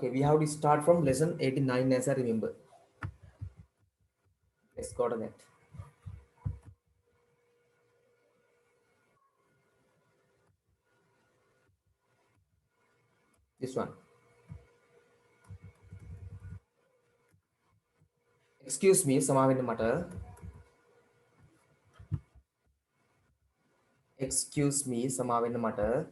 Okay, we have to start from lesson 89 as I remember. Let's go to that. This one. Excuse me, Samavin Matter. Excuse me, Samavin Matter.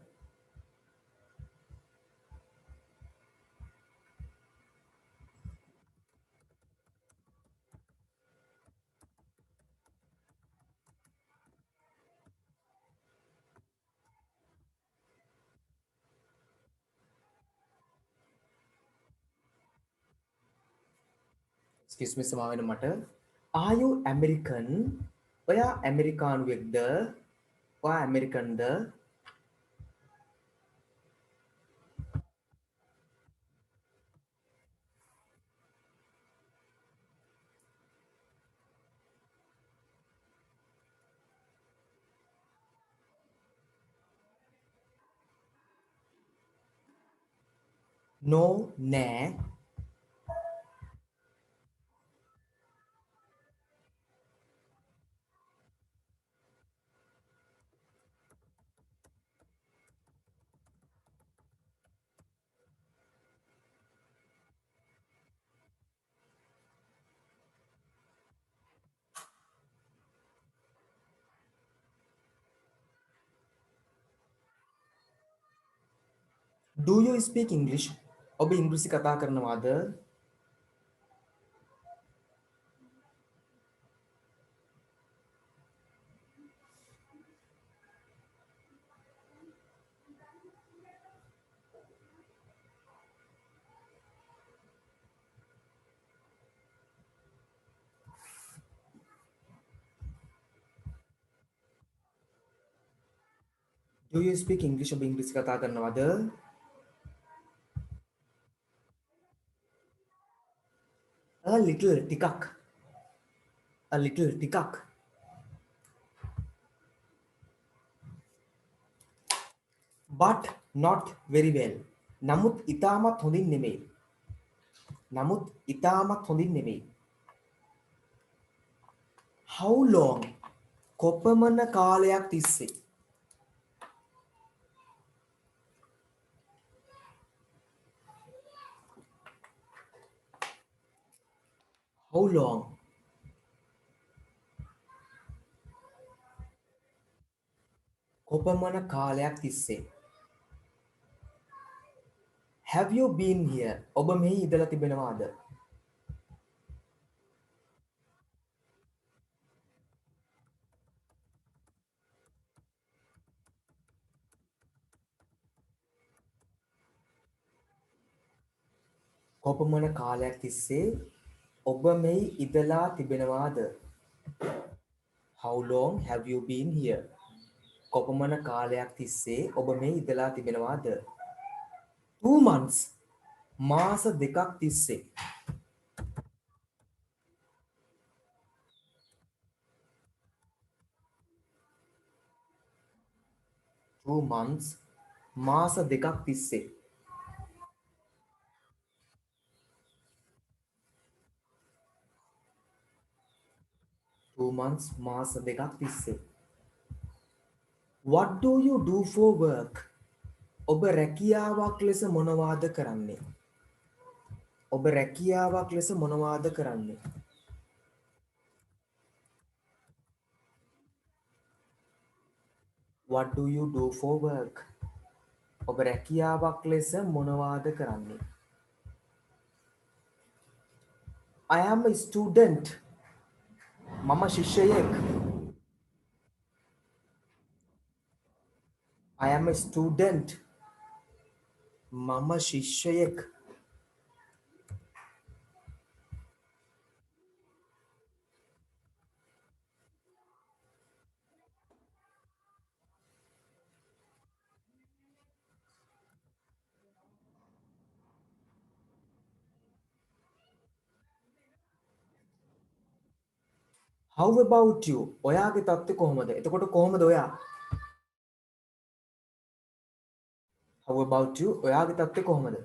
Excuse me, Samavin Matter. Are you American? Where American with the? Where American the? No, nah. Do you speak English? ඔබ ඉංග්‍රීසි කතා කරනවාද? Do you speak English? ඔබ ඉංග්‍රීසි කතා කරනවාද? A little ටිකක්. A little ටිකක්. But not very well. නමුත් ඉතාමත් හොඳින් නෙමෙයි. නමුත් ඉතාමත් හොඳින් නෙමෙයි. How long? කොපමණ කාලයක් තිස්සේ. How long? කොපමණ කාලයක් තිස්සේ. Have you been here? ඔබ මෙහි ඉඳලා තිබෙනවාද? කොපමණ කාලයක් තිස්සේ ඔබ මෙහි ඉඳලා තිබෙනවාද? How long have you been here? කොපමණ කාලයක් තිස්සේ ඔබ මෙහි ඉඳලා තිබෙනවාද? 2 months. මාස දෙකක් තිස්සේ. 2 months. මාස දෙකක් තිස්සේ. 2 months. මාස දෙකක් තිස්සේ. What do you do for work? ඔබ රැකියාවක් ලෙස මොනවාද කරන්නේ? ඔබ රැකියාවක් ලෙස මොනවාද කරන්නේ? What do you do for work? ඔබ රැකියාවක් ලෙස මොනවාද කරන්නේ? I am a student. මම ශිෂ්‍යයෙක්. I am a student. මම ශිෂ්‍යයෙක්. How about you? ඔයාගේ තත්ත්වය කොහොමද? එතකොට කොහොමද ඔයා? How about you? ඔයාගේ තත්ත්වය කොහොමද?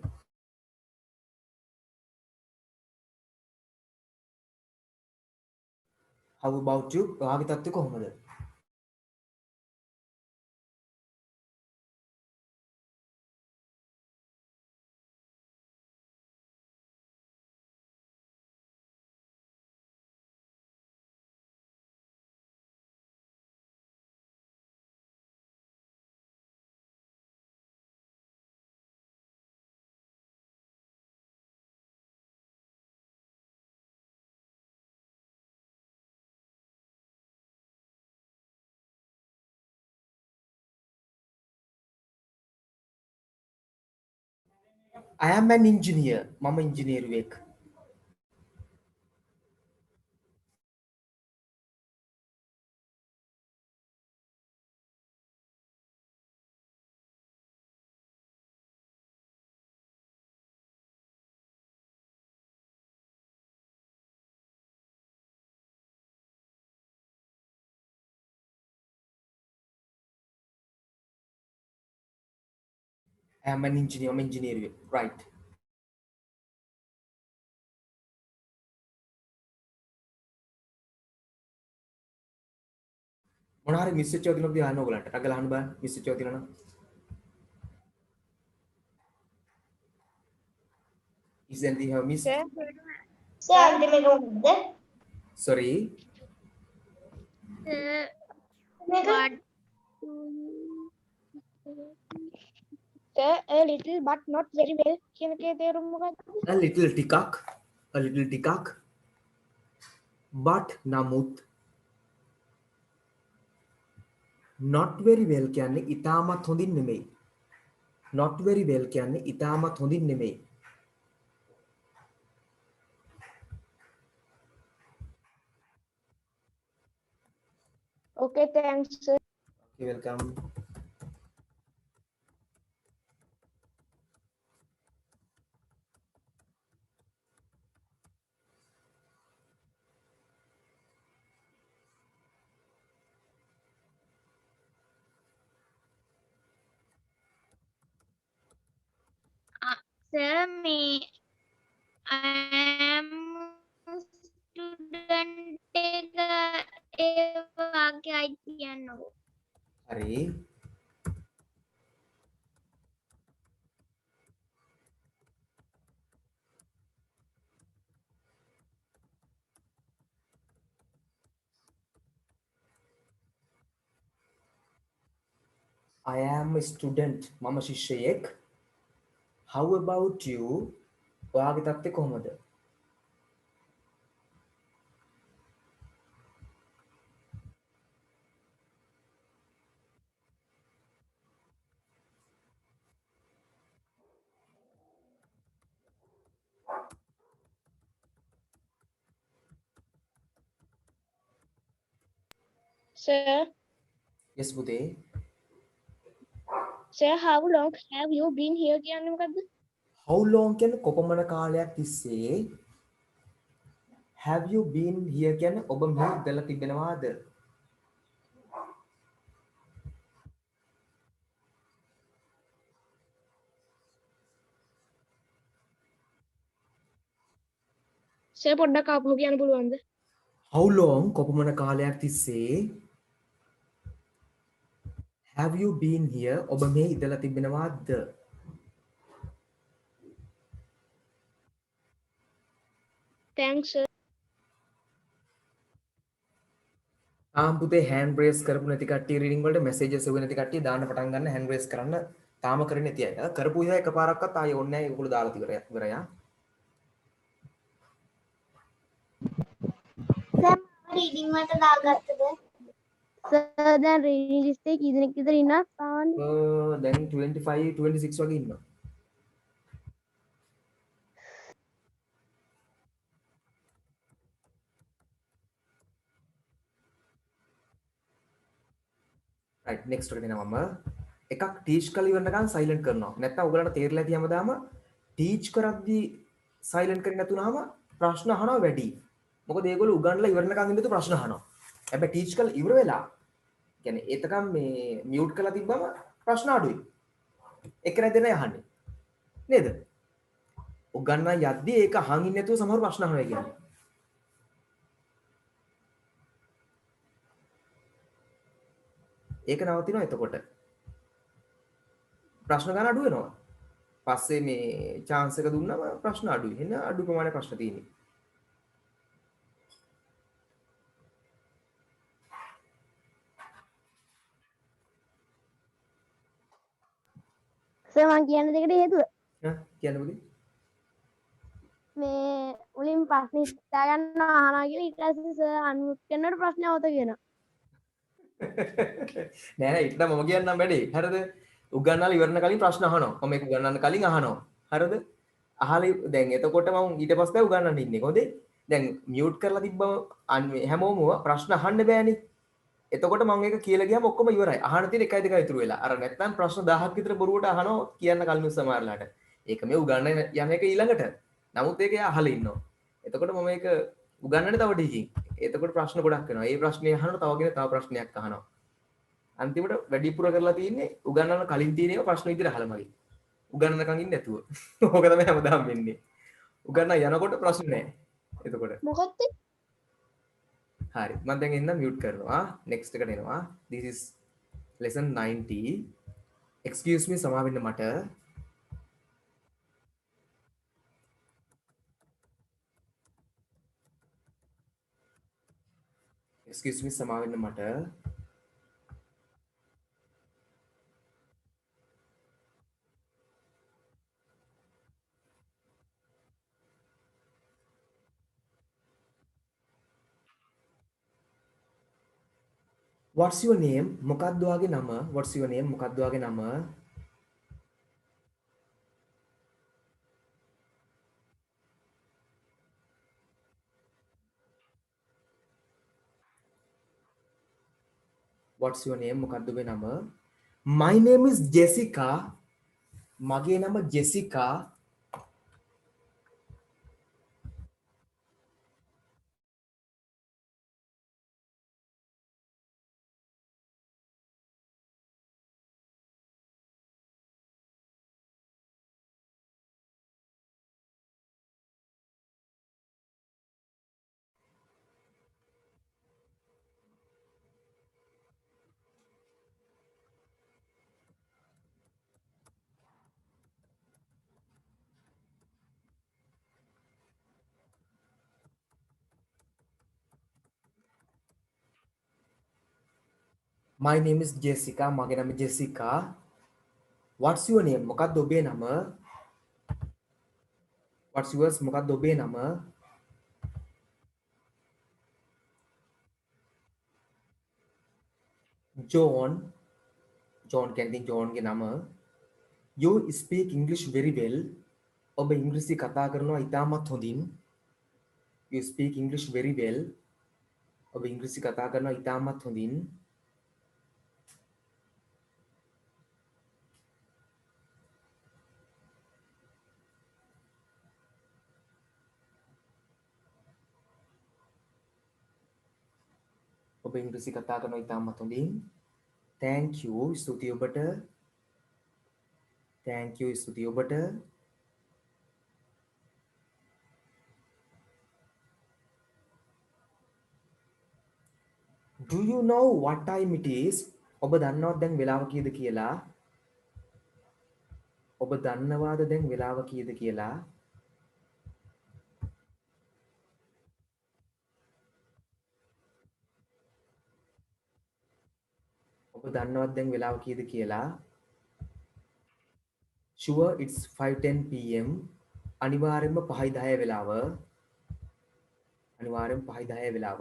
How about you? ඔයාගේ තත්ත්වය කොහොමද? I am an engineer. මම ඉංජිනේරුවෙක්. I am an engineer. මම ඉංජිනේරුවෙක්. Right. මොනවා හරි මිස් වෙච්ච වදිනොත් අහන්න ඕගලන්ට. ටගල අහන්න බලන්න මිස් වෙච්ච වදිනවා නම්. Is anything have missed? Sir, Sorry. but sir, a little but not very well. කියන එකේ තේරුම මොකක්ද? A little ටිකක්. A little ටිකක්. But නමුත් not very well කියන්නේ ඉතාමත් හොඳින් නෙමෙයි. Not very well කියන්නේ ඉතාමත් හොඳින් නෙමෙයි. Okay, thanks sir. Okay, welcome. Sir, me, I am student එක ඒ වාක්‍යයි කියන්නකෝ. හරි. I am a student. මම ශිෂ්‍යයෙක්. How about you? ඔයාගේ තත්ත්වය කොහොමද? Sir, Yes පුතේ. sir, how long have you been here කියන්නේ මොකද්ද? How long කියන්නේ කොපමණ කාලයක් තිස්සේ have you been here කියන්නේ ඔබ මෙහි ඉඳලා තිබෙනවාද? sir, පොඩ්ඩක් ආපහු කියන්න පුළුවන්ද? How long කොපමණ කාලයක් තිස්සේ have you been here ඔබ මෙහි ඉඳලා තිබෙනවාද? Thanks sir. පුතේ hand raise කරපු නැති කට්ටිය reading වලට messages එවුව නැති කට්ටිය දාන්න පටන් ගන්න hand raise කරන්න තාම කරන්නේ නැති අය. කරපු ඉතින් එකපාරක්වත් ආයෙ ඕනේ නැහැ ඒගොල්ලෝ දාලා ඉවරයි. Sir, reading වලට දාගත්තද? Sir, දැන් reading list එකේ කී දෙනෙක් විතර ඉන්නවා සාමාන්‍ය? දැන් 25 26 වගේ ඉන්නවා. right next එකට එනවා මම එකක් teach කරලා ඉවරනකන් silent කරනවා. නැත්නම් ඔයගලන්ට තේරෙලා ඇති හැමදාම teach කරද්දී silent කරේ නැතුනම ප්‍රශ්න අහනවා වැඩි. මොකද ඒගොල්ලෝ උගන්ලා ඉවරනකන් ඉඳලා ප්‍රශ්න අහනවා. හැබැයි teach කරලා ඉවර වෙලා කියන්නේ එතකම් මේ mute කරලා තිබ්බම ප්‍රශ්න අඩුයි. එකන දෙනයි අහන්නේ. නේද? උගන්නා යද්දී ඒක අහන් ඉන්නේ නැතුව සමහර ප්‍රශ්න අහනවා කියන්නේ. ඒක නවතිනවා එතකොට. ප්‍රශ්න ගන්න අඩු වෙනවා. පස්සේ මේ chance එක දුන්නම ප්‍රශ්න අඩුයි. එහෙනම් අඩු ප්‍රමාණය ප්‍රශ්න තියෙන්නේ. සර් මං කියන දෙකට හේතුව කියන්න පුතේ. මේ මුලින් ප්‍රශ්න හිතා ගන්න අහනවා කියලා ඊට පස්සේ සර් අන්මියුට් කරනකොට ප්‍රශ්න අවත කියනවා. නෑ නෑ ඊට මම කියන්නම් වැඩේ. හරිද? උගන්වලා ඉවරන කලින් ප්‍රශ්න අහනවා. මම ඒක උගන්වන්න කලින් අහනවා. හරිද? අහලා දැන් එතකොට මම ඊට පස්සේ උගන්වන්න ඉන්නේ. හොඳේ? දැන් මියුට් කරලා තිබ්බම හැමෝම ප්‍රශ්න අහන්න බෑනේ. එතකොට මම ඒක කියලා ගියාම ඔක්කොම ඉවරයි. අහන්න තියෙන 1යි 2යි ඉතුරු වෙලා. අර නැත්තම් ප්‍රශ්න 1000ක් විතර බොරුවට අහනවා කියන්න කලින් සමහරලාට. ඒක මේ උගන්වන්න යන එක ඊළඟට. නමුත් ඒක එයා අහලා ඉන්නවා. එතකොට මම ඒක උගන්වන්නේ තව ටිකකින්. එතකොට ප්‍රශ්න ගොඩක් වෙනවා. ඒ ප්‍රශ්නේ අහනවා තව කෙනෙක් තව ප්‍රශ්නයක් අහනවා. අන්තිමට වැඩිපුර කරලා තියෙන්නේ උගන්වන්න කලින් තියෙන ඒවා ප්‍රශ්න විදිහට අහලා මගේ. උගන්වන්නකම් ඉන්නේ නැතුව. ඕක තමයි හැමදාම වෙන්නේ. උගන්වන්න යනකොට ප්‍රශ්න නැහැ. එතකොට මොකක්ද? හරි මම දැන් එන්න මියුට් කරනවා next එකට එනවා this is lesson 90 excuse me සමා වෙන්න මට excuse me සමා වෙන්න මට what's your name මොකක්ද ඔයාගේ නම what's your name මොකක්ද ඔයාගේ නම what's your name මොකක්ද ඔබේ නම my name is Jessica මගේ නම Jessica my name is Jessica මගේ නම ජෙසිකා what's your name මොකක්ද ඔබේ නම what's yours මොකක්ද ඔබේ නම John කියන්නේ ජෝන්ගේ නම you speak English very well ඔබ ඉංග්‍රීසි කතා කරනවා ඉතාමත් හොඳින් you speak English very well ඔබ ඉංග්‍රීසි කතා කරනවා ඉතාමත් හොඳින් ඔබ ඉංග්‍රීසි කතා කරනවා ඉතාමත් හොඳින් thank you ස්තුතියි ඔබට thank you ස්තුතියි ඔබට do you know what time it is ඔබ දන්නවද දැන් වෙලාව කීයද කියලා ඔබ දන්නවාද දැන් වෙලාව කීයද කියලා ඔබ දන්නවද දැන් වෙලාව කීයද කියලා sure it's 5:10 pm අනිවාර්යෙන්ම 5:10 වෙලාව අනිවාර්යෙන්ම 5:10 වෙලාව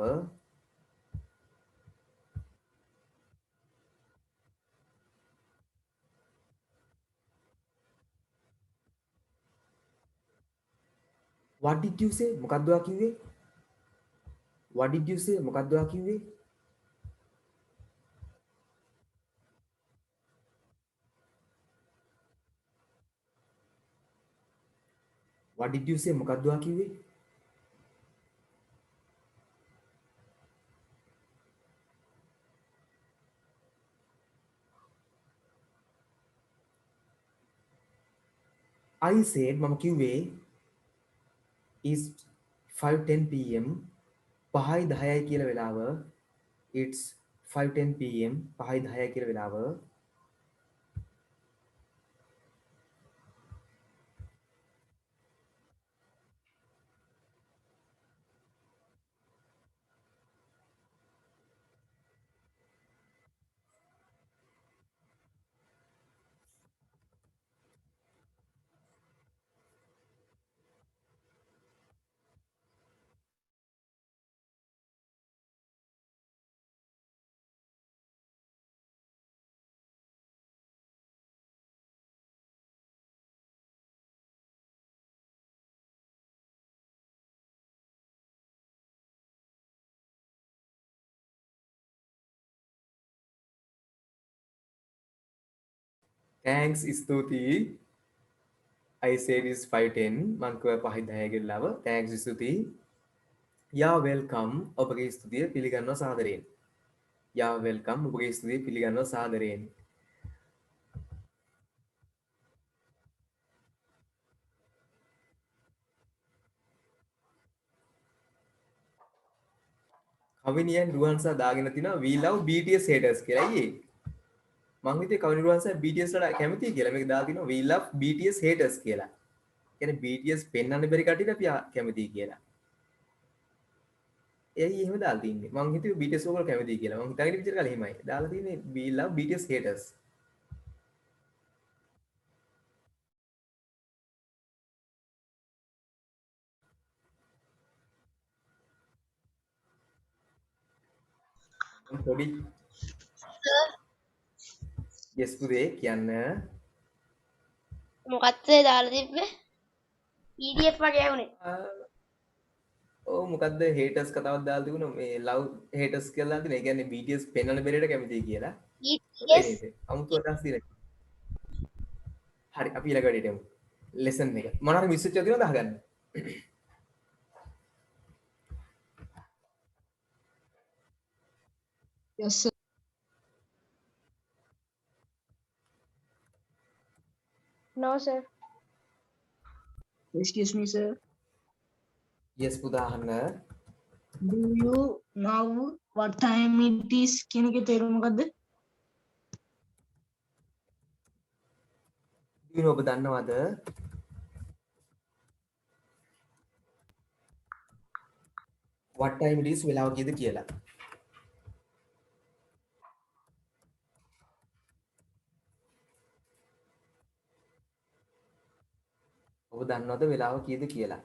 what did you say මොකක්ද ඔයා කිව්වේ what did you say මොකක්ද ඔයා කිව්වේ what did you say මොකක්ද ඔයා කිව්වේ I said මම කිව්වේ is 5:10 pm 5:10යි කියලා වෙලාව it's 5:10 pm 5:10 කියලා වෙලාව. thanks ස්තුතියි. I said is 5:10 මං කිව්වා 5:10 කියලා වෙලාව. thanks ස්තුතියි. යා වෙල්කම් ඔබගේ ස්තුතිය පිළිගන්නවා සාදරයෙන්. යා වෙල්කම් ඔබගේ ස්තුතිය පිළිගන්නවා සාදරයෙන්. කවිනියන් රුහන්සා දාගෙන තිනවා we love BTS haters කියලා. අයියේ මං හිතුවේ කවිනි රුහන්සා BTS වලට කැමතියි කියලා. මේක දාලා තිනවා we love BTS haters කියලා. කියන්නේ BTS පෙන්වන්න බැරි කටියට අපි කැමතියි කියලා. එයි එහෙම දාලා තින්නේ. මං හිතුවේ BTS ඔයගොල්ලෝ කැමතියි කියලා. මං හිතාගෙන විතර කල එහෙමයි. දාලා තින්නේ we love BTS haters. පොඩි yes පුතේ කියන්න. මොකක්ද දාලා තිබ්බේ? PDF වගේ වුණේ. ඔව් මොකද්ද haters කතාවක් දාලා තිබුණා මේ love haters කියලා දාලා තිනේ. ඒ කියන්නේ BTS පෙන්වන්න බැරියට කැමතියි කියලා. BTS අමුතු අදහස් දීලා. හරි අපි ඊළඟ වැඩේට යමු. lesson එක. මොනවාරි මිස් වෙච්ච තියෙනවද අහගන්න. Yes, sir. no sir. Excuse me, sir. yes පුතා අහන්න. Do you know what time it is? කියන එකේ තේරුම මොකද්ද? දිනු ඔබ දන්නවද? what time it is වෙලාව කීයද කියලා. ඔබ දන්නවද වෙලාව කීයද කියලා?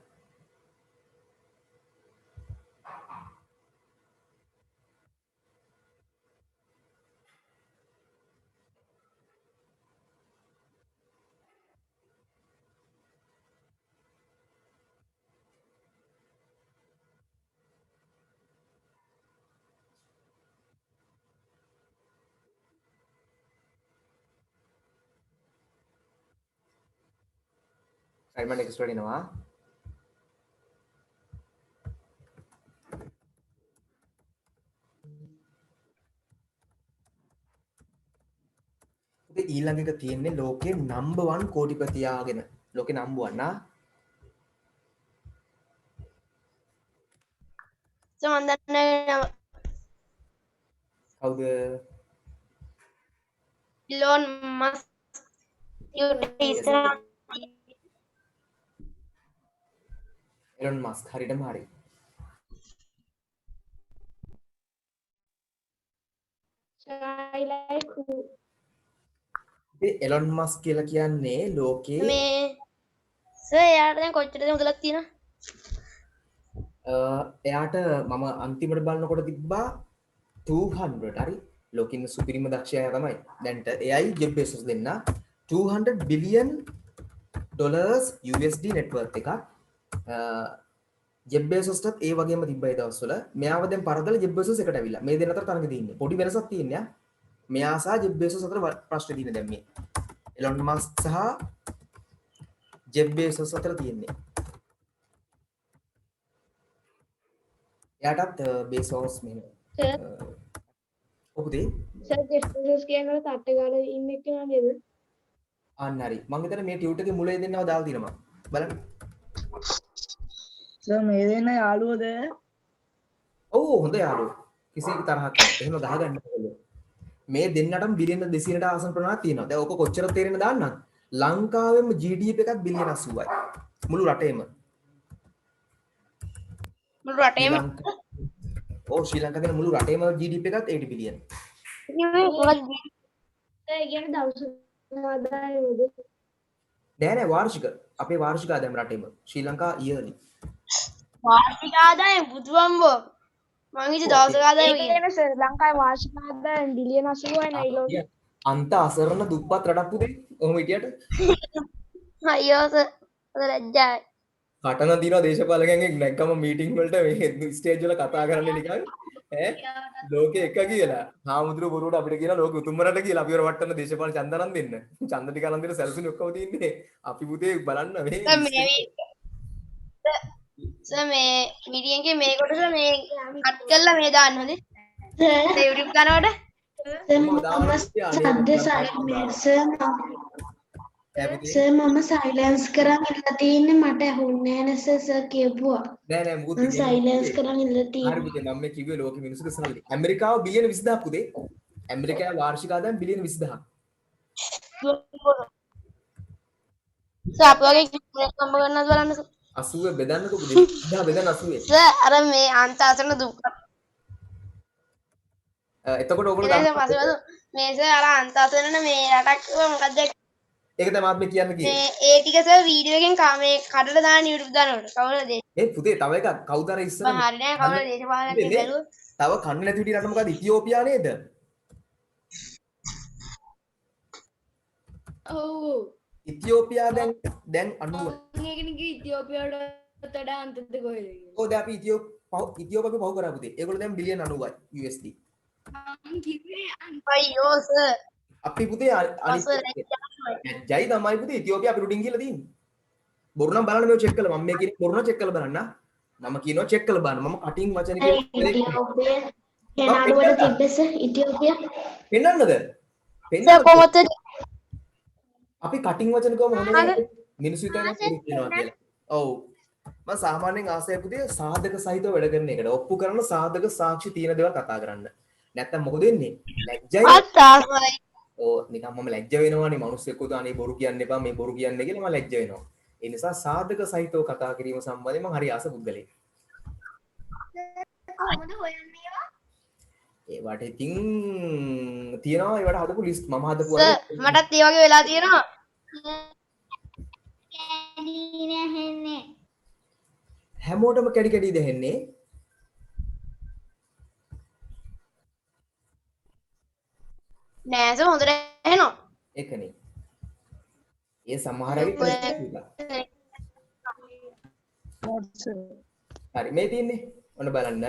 හරි මම next one එනවා. ඉතින් ඊළඟ එක තියෙන්නේ ලෝකේ number 1 කෝටිපතියාගෙන. ලෝකේ number 1 නා. මම දන්නේ කවුද? Elon Musk Elon Musk හරියටම හරි. ඉතින් Elon Musk කියලා කියන්නේ ලෝකේ මේ සර් යාට දැන් කොච්චරද මුදලක් තියෙනවද? එයාට මම අන්තිමට බලනකොට තිබ්බා 200 හරි ලෝකෙින් සුපිරිම දක්ෂයා තමයි. දැන්ට එයයි ජෙෆ් බෙසොස් දෙන්න 200 billion dollars USD net worth එකක්. ජෙෆ් බෙසොස්ටත් ඒ වගේම තිබ්බයි දවස්වල. මෙයාව දැන් පරදලා ජෙෆ් බෙසොස් එකට ඇවිල්ලා. මේ දෙන්න අතර තරඟ තියෙන්නේ. පොඩි වෙනසක් තියෙනවා. මෙයා සහ ජෙෆ් බෙසොස් අතර ප්‍රශ්න තියෙන දැන් මේ. Elon Musk සහ ජෙෆ් බෙසොස් අතර තියෙන්නේ. එයාටත් බේසෝස් මෙන්න ඔහුදේ සර් ජෙෆ්ස් කියනවා තට්ටේ ගාලා ඉන්න එක නේද? අන්න හරි මම හිතන්නේ මේ ටියුට් එකේ මුලේ දෙන්නව දාලා තියෙනවා බලන්න. සර් මේ දෙන්න යාළුවෝද? ඔව් හොඳ යාළුවෝ කිසි තරහක් නැහැ. එහෙම ගහගන්න ඕනේ. මේ දෙන්නටම බිලියන 200ට ආසන්න ප්‍රමාණයක් තියෙනවා. දැන් ඔක කොච්චර තේරෙන්න දාන්නම්. ලංකාවෙම GDP එකක් බිලියන 80යි. මුළු රටේම. මුළු රටේම ශ්‍රී ලංකාවේ මුළු රටේම GDP එකත් 80 බිලියන. ඒ කියන්නේ දවස් ආදායමද? නෑ වාර්ෂික. අපේ වාර්ෂික ආදායම රටේම. ශ්‍රී ලංකා yearly. වාර්ෂික ආදායම බුදුවම්බෝ මං හිතුවේ දවසක ආදායම ඒක කියන්නේ ශ්‍රී ලංකාවේ වාර්ෂික ආදායම බිලියන 80යි නයි ලෝකෙ. අන්ත අසරණ දුප්පත් රටක් පුතේ. ඔහොම හිටියට අයියෝ සර් ලැජ්ජායි. කටන දිනවා දේශපාලකයන්ගෙන් නැග්ගම මීටින් වලට මේ ස්ටේජ් වල කතා කරන්නේ නිකන් ඈ ලෝකෙ එක කියලා. හාමුදුරු බොරුවට අපිට කියලා ලෝකෙ උතුම් රට කියලා අපිව වට්ටන දේශපාලන ඡන්දනම් දෙන්න. ඡන්ද ටික අරන් දෙන සැලසුනේ ඔක්කොම තියෙන්නේ. අපි පුතේ බලන්න මේ සර් මේ මීටින් එකේ මේ කොටස මේ කට් කරලා මේ දාන්න හොඳේ. YouTube කනවට සර් මම සයිලන්ස් කරන් ඉන්න තියෙන්නේ මට ඇහුන්නේ නැහැ නේ සර් කියපුවා. නෑ මොකද මම සයිලන්ස් කරන් ඉන්න තියෙන්නේ. හරි පුතේ මම මේ කිව්වේ ලෝකෙ මිනිස්සුගේ සල්ලි. ඇමරිකාව බිලියන 20000ක් පුතේ. ඇමරිකාවේ වාර්ෂික ආදායම බිලියන 20000ක්. සර් අප වගේ කෙනෙක් හම්බ කරනවද බලන්න සර්. 80 බෙදන්නකො පුතේ. 20000 බෙදන්න 80. සර් අර මේ අන්තාසන දුක්ඛ එතකොට ඔයගොල්ලෝ ඊට පස්සේ මේ සර් අර අන්තාසන මේ රටක් මොකක්ද ඒක තමයි මාත් මේ කියන්න කිව්වේ. මේ ඒ ටික සර් වීඩියෝ එකෙන් මේ කඩලා දාන්න YouTube දානකොට කවුරුද ඒ පුතේ තව එකක් කවුද අර ඉස්සර හරි නෑ කවුරුද දේශපාලනඥයෙක් බැලුවොත් තව කන්නේ නැති විදිහට රට මොකද ඉතියෝපියා නේද? ඔව් ඉතියෝපියා දැන් 90. ඒකනේ කි ඉතියෝපියාට වඩා අන්තද කොහෙද ඔව් දැන් අපි ඉතියෝපියා පහු කරා පුතේ. ඒගොල්ලෝ දැන් බිලියන 90යි USD. මං කිව්වේ අයියෝ සර් අපි පුතේ අනිත් ජයි තමයි පුතේ ඉතියෝපියා අපි රුඩින් කියලා තියෙන්නේ. බොරු නම් බලන්න මේක චෙක් කරලා මම මේ කියන්නේ බොරු නම් චෙක් කරලා බලන්න. මම කියනවා චෙක් කරලා බලන්න. මම කටින් වචන ඉතියෝපියා එනාඩු වල තිබ්බස ඉතියෝපියා පෙන්නන්නද? සර් පෙන්නන්නද? කොහොමද අපි කටින් වචන ගම මොනවද? මිනිස්සු හිතනවා කියනවා කියලා. ඔව්. මම සාමාන්‍යයෙන් ආසය පුතේ සාධක සහිතව වැඩ කරන එකට. ඔප්පු කරන සාධක සාක්ෂි තියෙන දේවල් කතා කරන්න. නැත්තම් මොකද වෙන්නේ? ලැජ්ජයි. අත්තාසයි ඕ නිකන් මම ලැජ්ජ වෙනවානේ මිනිස්සුෙක්ව අනේ බොරු කියන්න එපා මේ බොරු කියන්නේ කියලා මම ලැජ්ජ වෙනවා. ඒ නිසා සාධක සහිතව කතා කිරීම සම්බන්ධයෙන් මම හරි ආස පුද්ගලෙක්. කොහොමද හොයන්නේ ඒවා? ඒවට ඉතින් තියනවා ඒවට හදපු ලිස්ට් මම හදපු සර් මටත් ඒ වගේ වෙලා තියෙනවා කැඩී නැහෙන්නේ. හැමෝටම කැඩි කැඩි දෙහෙන්නේ. නෑ සර් හොඳට ඇහෙනවා ඒකනේ. ඒ සමහර අය හරි මේ තියන්නේ. ඔන්න බලන්න.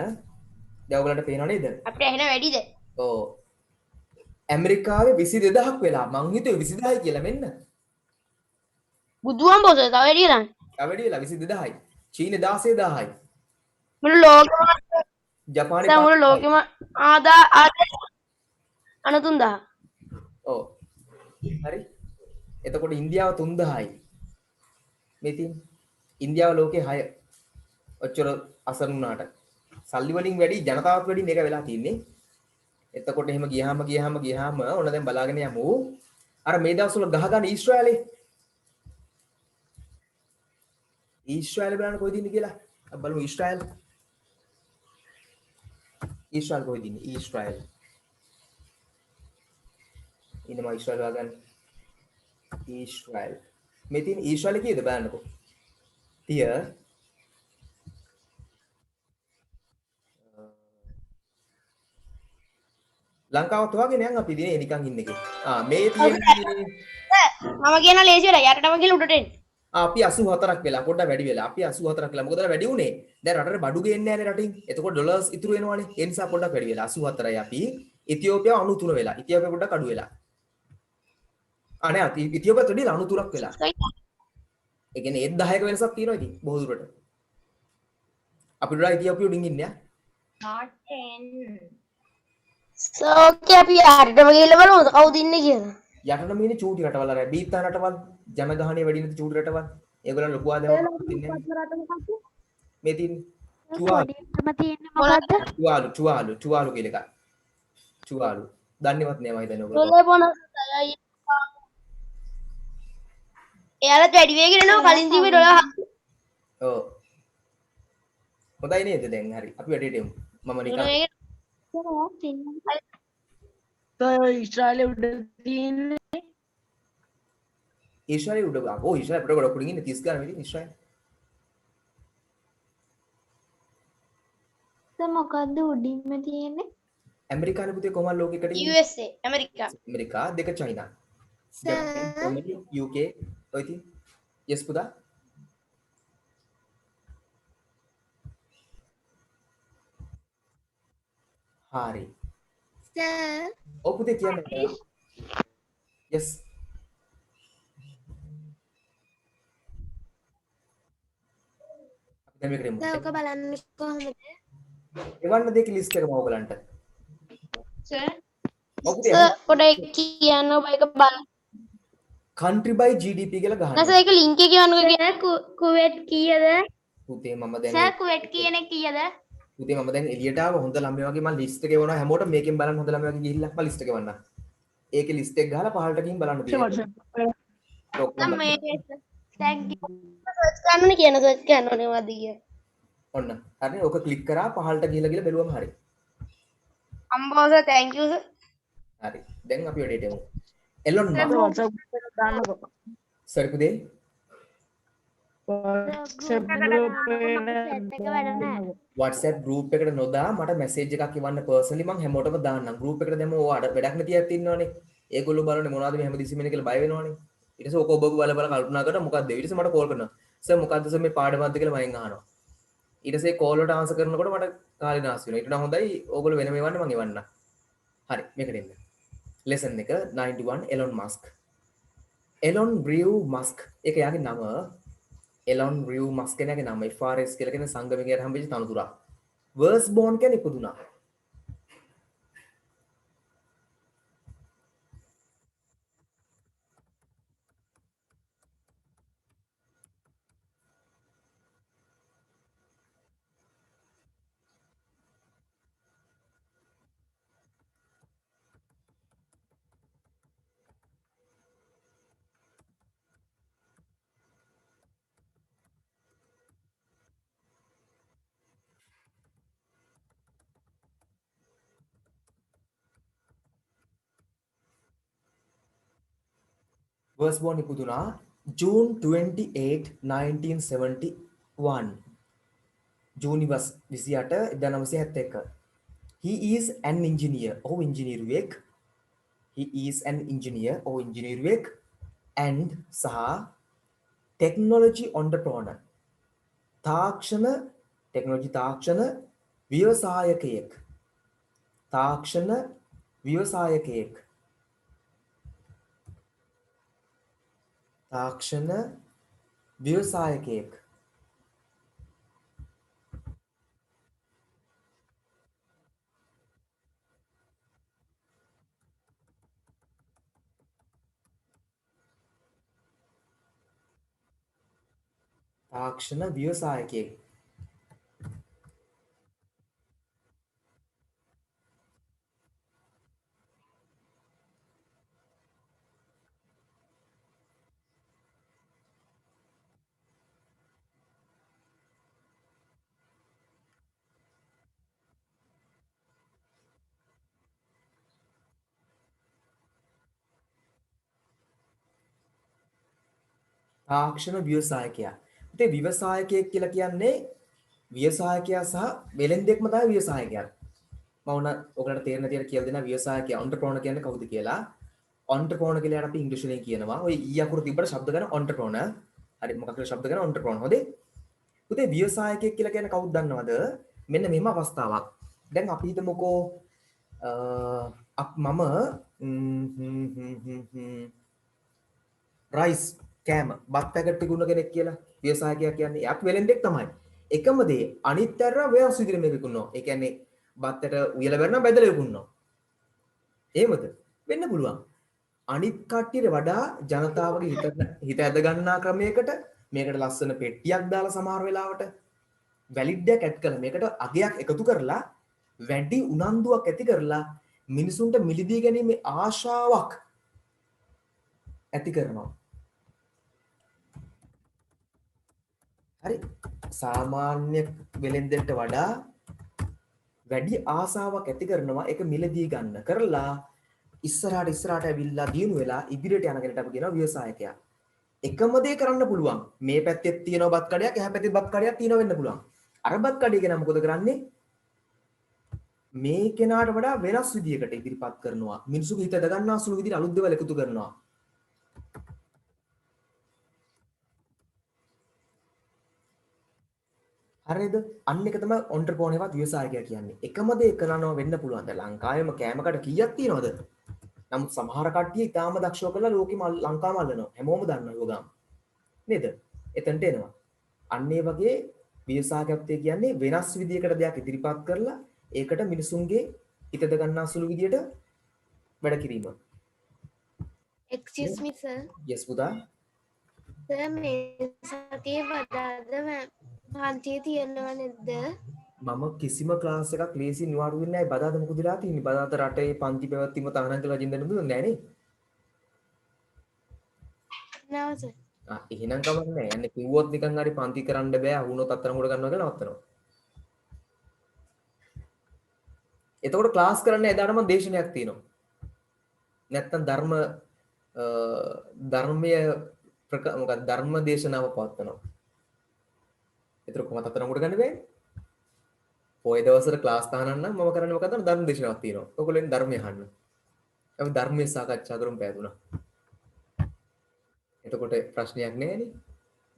දැන් ඔයගලන්ට පේනව නේද? අපිට ඇහෙන වැඩිද ඔව්. ඇමරිකාවේ 22000ක් වෙලා මං හිතුවේ 20000යි කියලා මෙන්න. බුදුහාමුදුරුවෝ සර් තව වැඩි ගන්න තව වැඩි වෙලා 22000යි. චීනේ 16000යි. මුළු ලෝකෙම ජපානේ සර් මුළු ලෝකෙම ආදා 93000 ඔව්. හරි. එතකොට ඉන්දියාව 3000යි. මේ තියෙන්නේ. ඉන්දියාව ලෝකේ 6. ඔච්චර අසරණ වුණාට. සල්ලි වලින් වැඩි ජනතාවත් වැඩි මේක වෙලා තියෙන්නේ. එතකොට එහෙම ගියාම ඔන්න දැන් බලාගෙන යමු. අර මේ දවස්වල ගහගන්න ඊශ්‍රායලේ. ඊශ්‍රායල බලන්න කොහෙද ඉන්නේ කියලා. අපි බලමු ඊශ්‍රායල. ඊශ්‍රායල කොහෙද ඉන්නේ? ඊශ්‍රායල. ඉන්න මම ඊශ්‍රායල ගන්න. ඊශ්‍රායල. මේ තියෙන ඊශ්‍රායල කීයද බලන්නකෝ. 30 ලංකාවත් වගේ නෑ අපි දිනේ නිකන් ඉන්න එකේ. මේ තියෙන්නේ මම කියන ලේසි වෙලා යටටම ගිහලා උඩට එන්න අපි 84ක් වෙලා පොඩ්ඩක් වැඩි වෙලා අපි 84ක් වෙලා මොකද වැඩි උනේ දැන් රටට බඩු ගේන්නේ නැහැ රටින් එතකොට ඩොලර්ස් ඉතුරු වෙනවනේ ඒ නිසා පොඩ්ඩක් වැඩි වෙලා 84යි අපි ඉතියෝපියාව 93 වෙලා ඉතියෝපියාව පොඩ්ඩක් අඩු වෙලා නෑ ඉතියෝපියාව වැඩි 93ක් වෙලා ඒ කියන්නේ 10ක වෙනසක් තියෙනවා ඉතින් බොහෝ දුරට අපි වඩා ඉතියෝපියාව උඩින් ඉන්නේ not 10. ඕකේ අපි යටටම ගිහලා බලමුද කවුද ඉන්නේ කියලා යටටම ඉන්නේ චූටි රටවල් අර බීත්තා රටවල් ජනගහණය වැඩි නැති චූටි රටවල් ඒගොල්ලන් ලොකු ආදායමක් ඉන්නේ මේ තියෙන්නේ චුවාලු කොඩියටම තියෙන්නේ මොකද්ද? චුවාලු කියලා එකක්. චුවාලු. දන්නේවත් නෑ මම හිතන්නේ ඔයගොල්ලෝ. ඩොලර් බොනස් අයයි. එයාලත් වැඩි වෙගෙන යනවා කලින් දීපේ ඩොලර් ඔව්. හොඳයි නේද දැන් හරි. අපි වැඩේට යමු. මම නිකන් ඉස්රායලයේ උඩ තියෙන්නේ ඊශ්‍රායලයේ උඩ ගා. ඔව් ඊශ්‍රායලයේ උඩ ගොඩක් උඩින් ඉන්නේ 30 ගාන වෙලින් ඊශ්‍රායල. මොකද්ද උඩින්ම තියෙන්නේ? ඇමරිකානේ පුතේ කොහමද ලෝකෙකට ඉන්නේ? USA America. ඇමරිකා දෙක චයිනා. ජර්මනි UK ඔය ඉතින් yes පුතා. හරි. සර් ඔව් පුතේ කියන්න. yes. අපි දැන් මේකට එමු. ඔක බලන්න කොහොමද? එවන්න දෙක ලිස්ට් එකම ඔයගලන්ට. සර් ඔව් පුතේ පොඩ්ඩක් කියන්න ඔබ එක බලන්න. country by GDP කියලා ගහන්න. නැස ඒක ලින්ක් එක කියන්නකෝ. කුවේට් කීයද? පුතේ මම දැන් සර් කුවේට් කියන එක කීයද? පුතේ මම දැන් එළියට ආව හොඳ ළමයි වගේ මම ලිස්ට් එක එවනවා හැමෝටම මේකෙන් බලන්න හොඳ ළමයි වගේ ගිහිල්ලා මම ලිස්ට් එක එවන්නම්. ඒකේ ලිස්ට් එක ගහලා පහළට ගිහින් බලන්න නම් මේ thank you. සර්ච් කරන්න කියන සර්ච් කරන්න ඕනේ මොකද්ද කිය. ඔන්න. හරි ඔක ක්ලික් කරා පහළට ගිහිල්ලා බැලුවම හරි. අම්බෝස thank you sir. හරි. දැන් අපි වැඩේට යමු. එලොන් මස්ක් WhatsApp එකට දාන්නකෝ සර් පුතේ WhatsApp group WhatsApp group එකට නොදා මට මැසේජ් එකක් එවන්න පර්සනලි මම හැමෝටම දාන්නම්. group එකට දැම්ම ඕවා වැඩක් නැති අයත් ඉන්නවනේ. ඒගොල්ලෝ බලන්නේ මොනවද මේ හැමදෙස්සෙම ඉන්නේ කියලා බය වෙනවනේ. ඊට පස්සේ ඔක ඔබ බල කල්පනා කරලා මොකද්ද? ඊට පස්සේ මට කෝල් කරනවා. සර් මොකද්ද සර් මේ පාඩමක්ද කියලා මගෙන් අහනවා. ඊට පස්සේ කෝල් වලට ආන්සර් කරනකොට මට කාලේ නාස් වෙනවා. ඊට වඩා හොඳයි ඕගොල්ලෝ වෙනම එවන්න මම එවන්න. හරි මේකට එන්න. lesson එක 91 Elon Musk. Elon Rew Musk ඒක යාගේ නම. Elon Rew Musk කෙනාගේ නම FRS කියලා කියන සංගමයකට හම්බෙච්ච තනතුරක්. was born කියන්නේ ඉපදුනා. was born ඉපදුනා June 28 1971 June 28 1971 he is an engineer or engineerවෙක් he is an engineer or engineerවෙක් and සහ technology entrepreneur තාක්ෂණ technology තාක්ෂණ ව්‍යවසායකයෙක් තාක්ෂණ ව්‍යවසායකයෙක් තාක්ෂණ ව්‍යවසායකයෙක් තාක්ෂණ ව්‍යවසායකයෙක් තාක්ෂණ ව්‍යවසායකයා. ඉතින් ව්‍යවසායකයෙක් කියලා කියන්නේ ව්‍යවසායකයා සහ වෙළෙන්දෙක්ම තමයි ව්‍යවසායකයා. මම උන ඔයගලට තේරෙන විදිහට කියලා දෙනවා ව්‍යවසායකයා entrepreneur කියන්නේ කවුද කියලා. entrepreneur කියලා අපි ඉංග්‍රීසි වලින් කියනවා. ඔය ඊ අකුර තිබ්බට શબ્ද ගන්න entrepreneur. හරි මොකක් කියලා શબ્ද ගන්න entrepreneur. හොඳේ. පුතේ ව්‍යවසායකයෙක් කියලා කියන්නේ කවුද දන්නවද? මෙන්න මෙහෙම අවස්ථාවක්. දැන් අපි හිතමුකෝ මම රයිස් කෑම බත් පැකට් විකුණන කෙනෙක් කියලා ව්‍යවසායකයා කියන්නේ යක් වෙලෙන්දෙක් තමයි. එකම දේ අනිත් අතට වෙනස් විදිහට මේක විකුණනවා. ඒ කියන්නේ බත්තට උයලා බැරනම් බැදලා විකුණනවා. එහෙමද? වෙන්න පුළුවන්. අනිත් කට්ටියට වඩා ජනතාවගේ හිත ඇද ගන්නා ක්‍රමයකට මේකට ලස්සන පෙට්ටියක් දාලා සමහර වෙලාවට වැලිඩ් එකක් ඇඩ් කරලා මේකට අගයක් එකතු කරලා වැඩි උනන්දුවක් ඇති කරලා මිනිසුන්ට මිලදී ගැනීමේ ආශාවක් ඇති කරනවා. හරි සාමාන්‍ය වෙලෙන්දට වඩා වැඩි ආසාවක් ඇති කරනවා ඒක මිලදී ගන්න කරලා ඉස්සරහට ඇවිල්ලා දිනු වෙලා ඉදිරියට යන කෙනට අපි කියනවා ව්‍යවසායකයා. එකම දේ කරන්න පුළුවන්. මේ පැත්තේ තියෙනවා බත් කඩයක්, එහා පැත්තේ බත් කඩයක් තියෙනවා වෙන්න පුළුවන්. අර බත් කඩේ කෙනා මොකද කරන්නේ? මේ කෙනාට වඩා වෙනස් විදියකට ඉදිරිපත් කරනවා. මිනිසුගේ හිත දගන්නා සුළු විදිහට අලුත් දේවල් එකතු කරනවා. හරිද? අන්න එක තමයි ඔන්ටර්ප්‍රෙනර්වත් ව්‍යවසායකයා කියන්නේ. එකම දේ කරනවා වෙන්න පුළුවන්. දැන් ලංකාවේම කෑමකට කීයක් තියෙනවද? නමුත් සමහර කට්ටිය ඊටාම දක්ෂව කරලා ලෝකෙම ලංකාවම අල්ලනවා. හැමෝම දන්නවා යෝගාම. නේද? එතනට එනවා. අන්න ඒ වගේ ව්‍යවසායකත්වය කියන්නේ වෙනස් විදියකට දෙයක් ඉදිරිපත් කරලා ඒකට මිනිසුන්ගේ හිත දගන්නා සුළු විදියට වැඩ කිරීම. Excuse me, sir. yes පුතා. Sir, මේ සතියේ වදාද පන්තියේ තියෙනව නැද්ද? මම කිසිම ක්ලාස් එකක් ලේසි නිවාඩු වෙන්නේ නැහැ. බදාද මොකද වෙලා තියෙන්නේ? බදාද රටේ පන්ති පැවැත්වීම තහනම් කරලා ජීන්දෙන්න දුන්නේ නැහැ නේ. නෑ sir. එහෙනම් කමක් නැහැ. යන්නේ කිව්වොත් නිකන් හරි පන්ති කරන්න බෑ. අහුනොත් අත්තන උඩ ගන්නවා කියලා නවත්තනවා. එතකොට ක්ලාස් කරන්න එදාට මම දේශනයක් තියෙනවා. නැත්තම් ධර්මීය මොකක්ද ධර්ම දේශනාව පවත්වනවා. ඒතර කොහොමද අත්තන උඩ ගන්න බෑ. පොය දවසට ක්ලාස් තහනම් නම් මම කරන්නේ මොකද? ධර්ම දේශනාවක් තියෙනවා. ඔයගොල්ලෝ ධර්මය අහන්න. අපි ධර්මයේ සාකච්ඡා කරමු පෑදුනා. එතකොට ප්‍රශ්නයක් නෑනේ.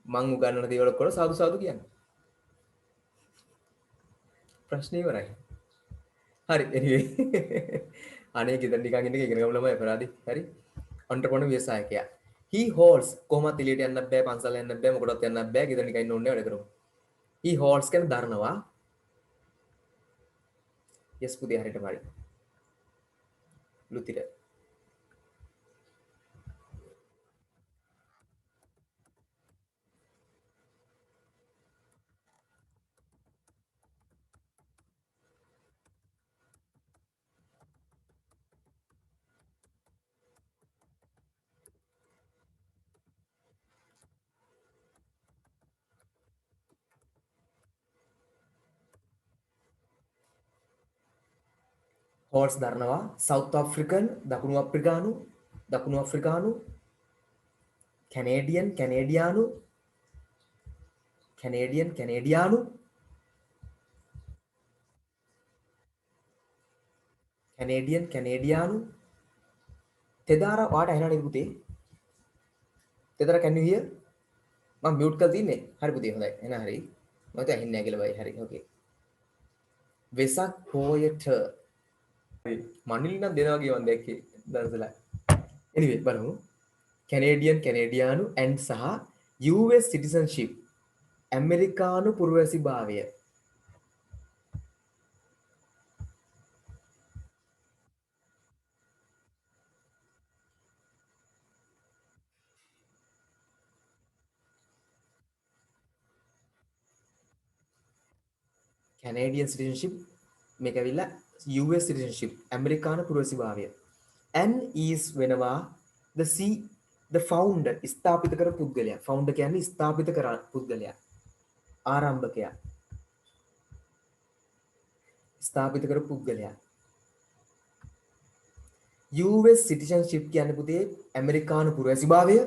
මං උගන්වන දේවල් ඔක්කොම සාදු සාදු කියන්නේ. ප්‍රශ්නේ ඉවරයි. හරි anyway. අනේ ගෙදර නිකන් ඉන්න ඉගෙන ගමු ළමයි අපරාධි. හරි. ඔන්ටර්ප්‍රෙනර් ව්‍යවසායකයා. he holds කොහොමද එළියට යන්නත් බෑ පන්සල් යන්නත් බෑ මොකටවත් යන්නත් බෑ ගෙදර නිකන් ඉන්න ඕනේ වැඩ කරමු. he holds කියන දරනවා. yes පුතේ හරියටම හරි. ලුතිර හෝල්ස් දරනවා සවුත් ආෆ්‍රිකන් දකුණු ආෆ්‍රිකානු කැනේඩියානු තෙදාර වාට ඇහෙනවද පුතේ? තෙදාර can you hear? මම මියුට් කරලා තින්නේ. හරි පුතේ හොඳයි. එහෙනම් හරි. මම හිතුවා ඇහෙන්නේ නැහැ කියලා බයි. හරි. ඕකේ. වෙසක් පොයට මනිල් නම් දෙනවා වගේ මම දැක්කේ දවසලා. anyway බලමු. කැනේඩියානු and සහ US citizenship ඇමරිකානු පුරවැසිභාවය. Canadian citizenship මේක ඇවිල්ලා US citizenship ඇමරිකානු පුරවැසිභාවය. N is වෙනවා the founder ස්ථාපිත කර පුද්ගලයා. founder කියන්නේ ස්ථාපිත කර පුද්ගලයා. ආරම්භකයා. ස්ථාපිත කර පුද්ගලයා. US citizenship කියන්නේ පුතේ ඇමරිකානු පුරවැසිභාවය.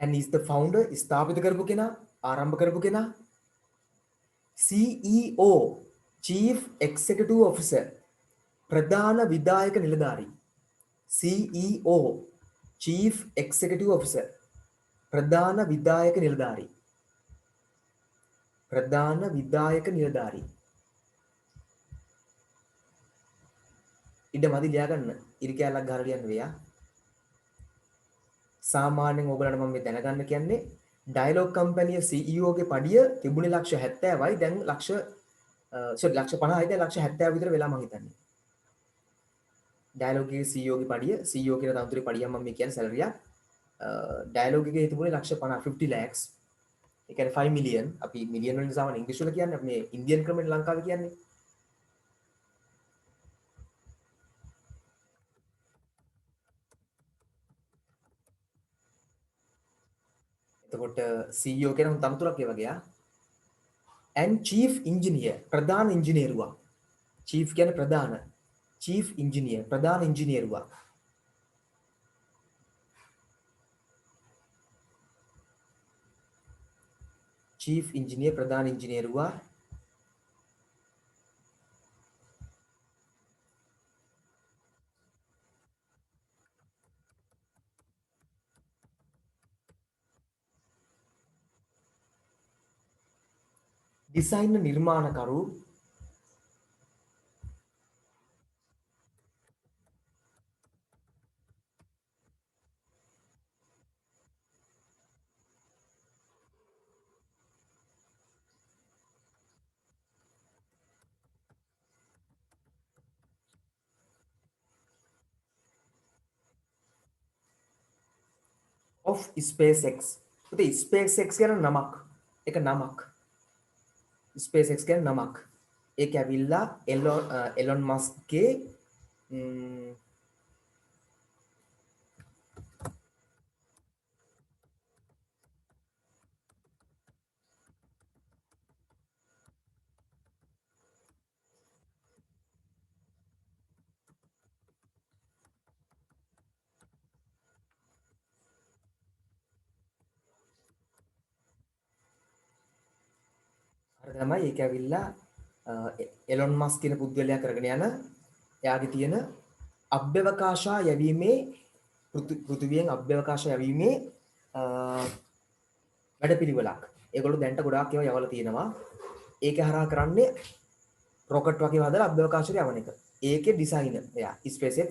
and is the founder ස්ථාපිත කරපු කෙනා ආරම්භ කරපු කෙනා. CEO chief executive officer ප්‍රධාන විධායක නිලධාරී. CEO chief executive officer ප්‍රධාන විධායක නිලධාරී. ඉඩ මදි ලියා ගන්න. ඉරි කැලක් ගහලා ලියන්න වෙයා. සාමාන්‍යයෙන් ඕගලන්ට මම මේ දැනගන්න කියන්නේ ඩයලොග් කම්පැනියේ CEO ගේ පඩිය තිබුණේ ලක්ෂ 70යි දැන් ලක්ෂ ලක්ෂ 50යි දැන් ලක්ෂ 70 විතර වෙලා මං හිතන්නේ. ඩයලොග් ගේ CEO ගේ පඩිය CEO කියන තනතුරේ පඩියක් මම මේ කියන්නේ සැලරියක්. ඩයලොග් එකේ තිබුණේ ලක්ෂ 50 50 lakhs. ඒ කියන්නේ 5 million. අපි මිලියන් වලින් සාමාන්‍ය ඉංග්‍රීසි වල කියන්නේ මේ ඉන්දියන් ක්‍රමෙන් ලංකාවේ කියන්නේ. එතකොට CEO කියන තනතුරක් ඒ වගේ and chief engineer ප්‍රධාන ඉංජිනේරුවා. chief කියන්නේ ප්‍රධාන. chief engineer ප්‍රධාන ඉංජිනේරුවා. chief engineer ප්‍රධාන ඉංජිනේරුවා. ඩිසයින් නිර්මාණකරු of SpaceX. ඉතින් SpaceX කියන නමක්. ඒක නමක්. SpaceX කියන නමක්. ඒක ඇවිල්ලා එලොන් මස්ක්ගේ තමයි ඒක ඇවිල්ලා එලොන් මස්ක් කියන පුද්ගලයා කරගෙන යන එයාගේ තියෙන අභ්‍යවකාශා යැවීමේ පෘථිවියෙන් අභ්‍යවකාශ යැවීමේ වැඩපිළිවෙලක්. ඒගොල්ලෝ දැන්ට ගොඩාක් ඒවා යවලා තියෙනවා. ඒක හරහා කරන්නේ රොකට් වගේ හදලා අභ්‍යවකාශයට යවන එක. ඒකේ ඩිසයිනර් එයා SpaceX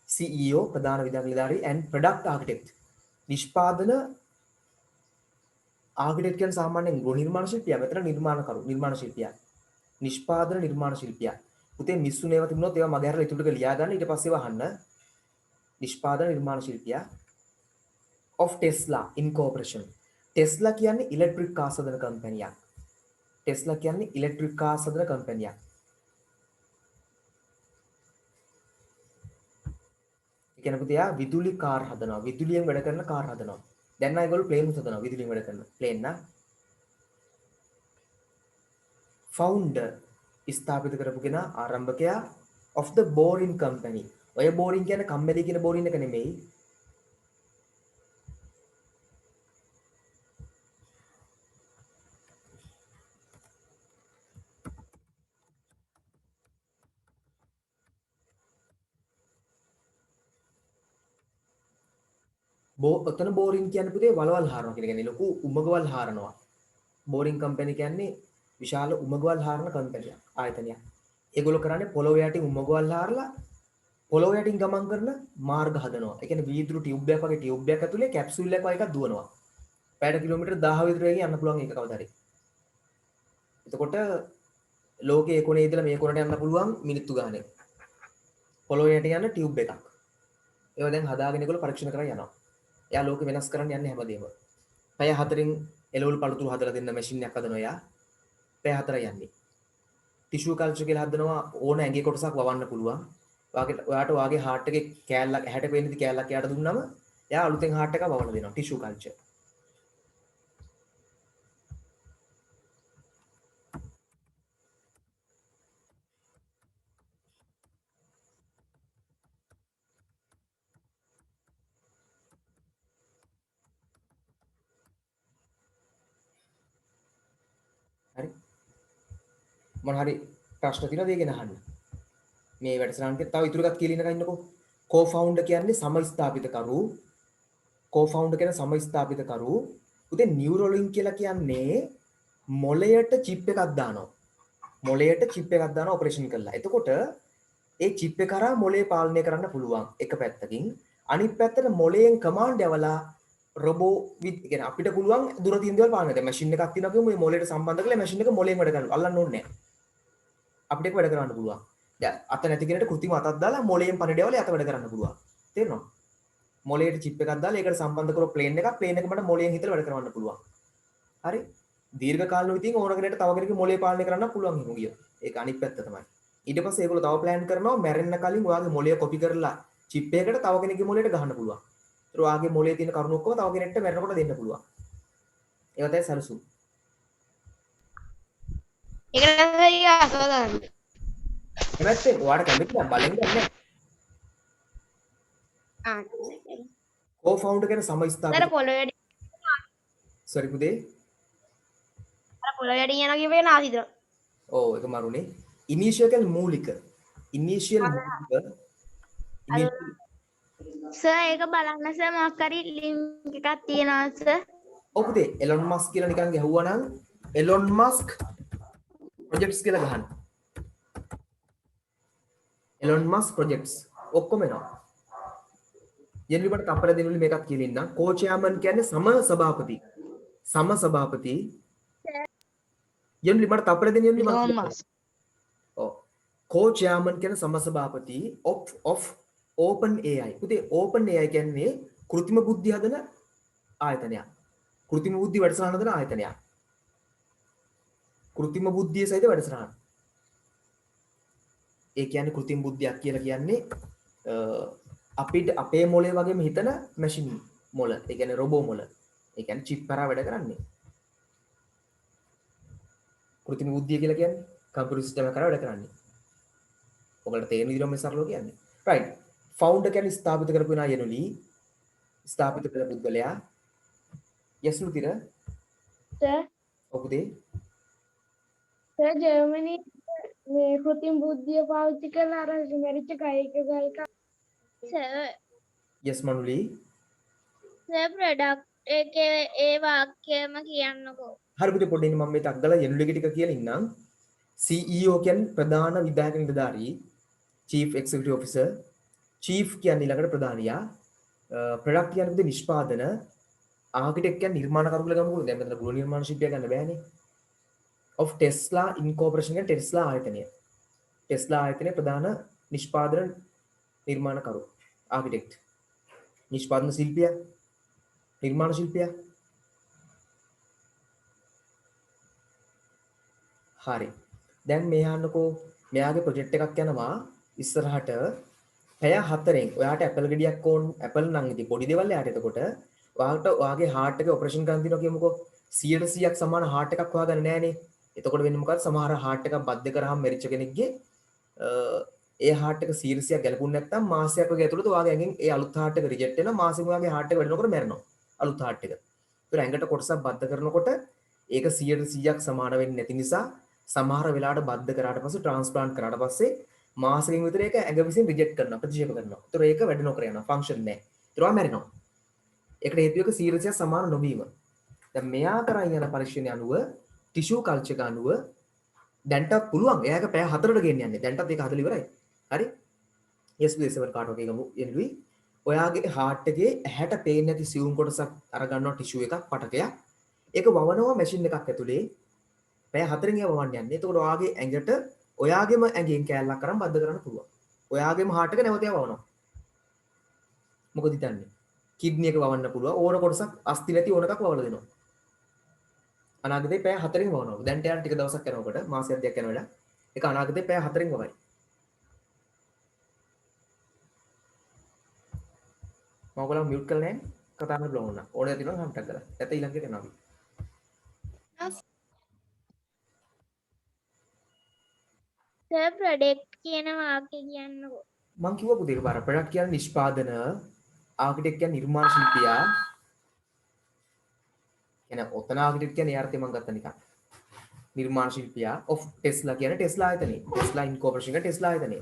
CEO ප්‍රධාන විධාන නිලධාරී and product architect. නිෂ්පාදන ආර්කිටෙක්ට් කියන සාමාන්‍යයෙන් ගෘහ නිර්මාණ ශිල්පියා. මෙතන නිර්මාණ ශිල්පියා. නිෂ්පාදන නිර්මාණ ශිල්පියා. පුතේ මිස්සුන ඒවා තිබුණොත් ඒවා මගේ අරලා ඉතුරු ටික ලියා ගන්න ඊට පස්සේ ඒවා අහන්න. නිෂ්පාදන නිර්මාණ ශිල්පියා of Tesla Incorporation. ටෙස්ලා කියන්නේ ඉලෙක්ට්‍රික් කාර් සදන කම්පැනියක්. ටෙස්ලා කියන්නේ ඉලෙක්ට්‍රික් කාර් සදන කම්පැනියක්. ඒ කියන්නේ පුතේ යා විදුලි කාර් හදනවා. විදුලියෙන් වැඩ කරන කාර් හදනවා. දැන් නම් ඒගොල්ලෝ ප්ලේන් හදනවා විදුලියෙන් වැඩ කරන ප්ලේන් නා. founder ස්ථාපිත කරපු කෙනා ආරම්භකයා of the boring company. ඔය boring කියන්නේ කම්මැලි කියන boring එක නෙමෙයි. ඔතන බෝරින් කියන්නේ පුතේ වලවල් හරනවා කියන එකනේ ලොකු උමගවල් හරනවා. බෝරින් කම්පැනි කියන්නේ විශාල උමගවල් හරන කම්පැනියක් ආයතනයක්. ඒගොල්ලෝ කරන්නේ පොළොව යටින් උමගවල් හරලා පොළොව යටින් ගමන් කරන මාර්ග හදනවා. ඒ කියන්නේ වීදුරු ටියුබ් එකක් වගේ ටියුබ් එකක් ඇතුලේ කැප්සූල් එකක් වගේ එකක් දුවනවා. පැයට කිලෝමීටර් 1000 විතර වේගෙන් යන්න පුළුවන් ඒක කවදා හරි. එතකොට ලෝකයේ ඒ කොනේ ඉඳලා මේ කොනට යන්න පුළුවන් මිනිත්තු ගානේ. පොළොව යටින් යන ටියුබ් එකක්. ඒවා දැන් හදාගෙන ඒගොල්ලෝ පරීක්ෂණ කරලා යනවා. එයා ලෝකෙ වෙනස් කරන්න යන්නේ හැමදේම. පැය 4න් එළවලු පළතුරු හදලා දෙන්න මැෂින් එකක් හදනවා එයා. පැය 4 යන්නේ. ටිෂු කල්චර් කියලා හදනවා ඕන ඇඟේ කොටසක් වවන්න පුළුවන්. ඔයාට ඔයාගේ හાર્ට් එකේ කෑල්ලක් ඇහැට පේන කෑල්ලක් එයාට දුන්නම එයා අලුතෙන් හાર્ට් එකක් වවන්න දෙනවා ටිෂු කල්චර්. හරි මොන හරි ප්‍රශ්න තියෙනවද ඒගෙන අහන්න මේ වැඩසටහනට තව ඉතුරු එකක් කියලා ඉන්නකම් ඉන්නකෝ කෝ-ෆවුන්ඩර් කියන්නේ සමස්ථාපිතකරු කෝ-ෆවුන්ඩර් කියන සමස්ථාපිතකරු උදේ නියුරෝලින්ක් කියලා කියන්නේ මොළයට චිප් එකක් දානවා මොළයට චිප් එකක් දානවා ඔපරේෂන් කරලා එතකොට ඒ චිප් එක කරා මොළය පාලනය කරන්න පුළුවන් එක පැත්තකින් අනිත් පැත්තට මොළයෙන් කමාන්ඩ් යවලා රොබෝ විත් කියන්නේ අපිට පුළුවන් දුර තියෙන දේවල් පාන්න. දැන් මැෂින් එකක් තියෙනවා කියමු මේ මොලේට සම්බන්ධ කරලා මැෂින් එක මොලේන් වැඩ කරනවා. අල්ලන්න ඕනේ නැහැ. අපිට ඒක වැඩ කරන්න පුළුවන්. දැන් අත නැති කෙනෙක්ට કૃතිම අතක් දාලා මොලේන් පණිඩයවල අත වැඩ කරන්න පුළුවන්. තේරෙනවද? මොලේට චිප් එකක් දාලා ඒකට සම්බන්ධ කරලා ප්ලේන් එක මට මොලේන් හිතලා වැඩ කරවන්න පුළුවන්. හරි? දීර්ඝ කාලෙ ඉතින් ඕන කෙනෙක්ට තව කෙනෙක්ගේ මොලේ පාලනය කරන්න පුළුවන් හිමු ගියොත්. ඒක අනිත් පැත්ත තමයි. ඊට පස්සේ ඒගොල්ලෝ තව ප්ලෑන් කරනවා මැරෙන්න කලින් ඔයාගේ මොලේ කොපි කරලා චිප් එකකට තව කෙනෙක්ගේ මොලේට ගහන්න පුළුවන්. ඒතර ඔයාගේ මොලේ තියෙන කරුණු ඔක්කොම තව කෙනෙක්ට මැරෙනකොට දෙන්න පුළුවන්. ඒක තමයි සැලසුම්. ඒක තමයි අසවදාන්න. එමෙත්තේ ඔයාට කැමති නම් බලෙන් ගන්න. ආ. කෝ-ෆවුන්ඩර් කෙනෙක් අර සමස්ථාපක. පොළොවේ සරි පුතේ. අර පොළොවේ යනවා කියපේ නාසිද. ඔව් ඒක මරුනේ. ඉනිෂියල් කියන්නේ මූලික. ඉනිෂියල් මූලික. සර් ඒක බලන්න සර් මොකක් හරි ලින්ක් එකක් තියෙනවා සර්. ඔව් පුතේ එලොන් මස්ක් කියලා නිකන් ගැහුවා නම් එලොන් මස්ක් ප්‍රොජෙක්ට්ස් කියලා ගහන්න. එලොන් මස්ක් ප්‍රොජෙක්ට්ස් ඔක්කොම එනවා. යෙන්ලිබට අපර දෙනුලි මේකත් කියලා ඉන්නම්. කෝ චෙයාමන් කියන්නේ සම සභාපති. සම සභාපති. යෙන්ලිබට අපර දෙන යෙන්ලි Elon මස්. Musk. ඔව්. කෝ චෙයාමන් කියන්නේ සම සභාපති of open AI. පුතේ open AI කියන්නේ කෘත්‍රිම බුද්ධිය හදන ආයතනයක්. කෘත්‍රිම බුද්ධිය වැඩසටහන හදන ආයතනයක්. කෘත්‍රිම බුද්ධිය සහිත වැඩසටහන. ඒ කියන්නේ කෘත්‍රිම බුද්ධියක් කියලා කියන්නේ අපිට අපේ මොලේ වගේම හිතන මැෂින් මොල. ඒ කියන්නේ රොබෝ මොල. ඒ කියන්නේ චිප් කරා වැඩ කරන්නේ. කෘත්‍රිම බුද්ධිය කියලා කියන්නේ කම්පියුටර් සිස්ටම් එක කරා වැඩ කරන්නේ. ඔයගලට තේරෙන විදිහට මේ සරලව කියන්නේ. right. founder කියන්නේ ස්ථාපිත කරපු නා යනුලි. ස්ථාපිත කළ පුද්ගලයා. yes නුතිර. සර් ඔකුදේ. සර් ජර්මනි මේ කෘත්‍රිම බුද්ධිය පාවිච්චි කරලා අර මැරිච්ච ගායක සර් yes මනුලි. සර් ප්‍රොඩක්ට් එකේ ඒ වාක්‍යයම කියන්නකෝ. හරි පුතේ පොඩ්ඩක් මම මේ ටක් ගාලා යනුලි ටික කියලා ඉන්නම්. CEO කියන්නේ ප්‍රධාන විධායක නිලධාරී. chief executive officer. chief කියන්නේ ඊළඟට ප්‍රධානියා. product කියන්නේ පුතේ නිෂ්පාදන. ආකිටෙක්ට් කියන්නේ නිර්මාණකරු කියලා ගමුකෝ. දැන් මෙතන ගෘහ නිර්මාණ ශිල්පිය ගන්න බෑනේ. of Tesla Incorporation කියන්නේ ටෙස්ලා ආයතනය. ටෙස්ලා ආයතනයේ ප්‍රධාන නිෂ්පාදන නිර්මාණකරු. ආකිටෙක්ට්. නිෂ්පාදන ශිල්පියා. නිර්මාණ ශිල්පියා. හරි. දැන් මේ අහන්නකෝ මෙයාගේ ප්‍රොජෙක්ට් එකක් යනවා ඉස්සරහට පැය 4න් ඔයාට ඇපල් ගෙඩියක් ඕන ඇපල් නම් ඉතින් පොඩි දේවල් යාට එතකොට ඔයාට ඔයාගේ හાર્ට් එකේ ඔපරේෂන් කරන්න දිනවා කියමුකෝ 100%ක් සමාන හાર્ට් එකක් හොයාගන්න නෑනේ. එතකොට වෙන්නේ මොකද සමහර හાર્ට් එකක් බද්ධ කරාම මෙරිච්ච කෙනෙක්ගේ ඒ හાર્ට් එක 100%ක් ගැලපුණ නැත්නම් මාසයක් වගේ ඇතුළත ඔයාගේ ඇඟෙන් ඒ අලුත් හાર્ට් එක රිජෙක්ට් වෙනවා මාසෙක ඔයාගේ හાર્ට් එක වැඩනකොට මැරෙනවා අලුත් හાર્ට් එක. ඒතර ඇඟට කොටසක් බද්ධ කරනකොට ඒක 100%ක් සමාන වෙන්නේ නැති නිසා සමහර වෙලාවට බද්ධ කරාට පස්සේ ට්‍රාන්ස්ප්ලාන්ට් කරාට පස්සේ මාසෙකින් විතර ඒක ඇඟ විසින් රිජෙක්ට් කරනවා ප්‍රතික්ෂේප කරනවා. ඒතර ඒක වැඩ නොකර යනවා ෆන්ක්ෂන් නැහැ. ඒතර ඔයා මැරෙනවා. ඒකට හේතුව එක 100% සමාන නොවීම. දැන් මෙයා කරන් යන පරීක්ෂණය අනුව ටිෂු කල්චර් එක අනුව දැන්ටත් පුළුවන් එයාක පැය 4ට ගෙන්න යන්නේ. දැන්ටත් ඒක හදලා ඉවරයි. හරි? yes please කාටෝ එකම එන්වි. ඔයාගේ හાર્ට් එකේ ඇහැට පේන්නේ නැති සියුම් කොටසක් අර ගන්නවා ටිෂු එකක් පටකයක්. ඒක වවනවා මැෂින් එකක් ඇතුලේ. පැය 4න් ඒව වවන්න යන්නේ. එතකොට ඔයාගේ ඇඟට ඔයාගේම ඇඟෙන් කෑල්ලක් අරන් බද්ධ කරන්න පුළුවන්. ඔයාගේම හાર્ට් එක නැවත යවනවා. මොකද හිතන්නේ? කිඩ්නි එක වවන්න පුළුවන්. ඕන කොටසක් අස්ති නැති ඕන එකක් වවලා දෙනවා. අනාගතේ පැය 4න් වවනවා. දැන් ටයන් ටික දවසක් යනකොට මාසයක් දෙකක් යනකොට ඒක අනාගතේ පැය 4න් වවයි. මම ඔයගොල්ලෝ මියුට් කරලා නැහැ. කතා කරන්න බලන්න. ඕනේ තියෙනවා නම් ටක් කරලා. නැත්නම් ඊළඟට යනවා අපි. සර් ප්‍රොඩක්ට් කියන වාක්‍ය කියන්නකෝ. මං කිව්වා පුතේ ඒක පාර ප්‍රොඩක්ට් කියන්නේ නිෂ්පාදන ආකිටෙක්ට් කියන්නේ නිර්මාණ ශිල්පියා එන ඔතන ආකිටෙක්ට් කියන්නේ ඒ අර්ථය මං ගත්තා නිකන් නිර්මාණ ශිල්පියා of ටෙස්ලා කියන්නේ ටෙස්ලා ආයතනේ ටෙස්ලා ඉන්කෝපරේෂන් එක ටෙස්ලා ආයතනේ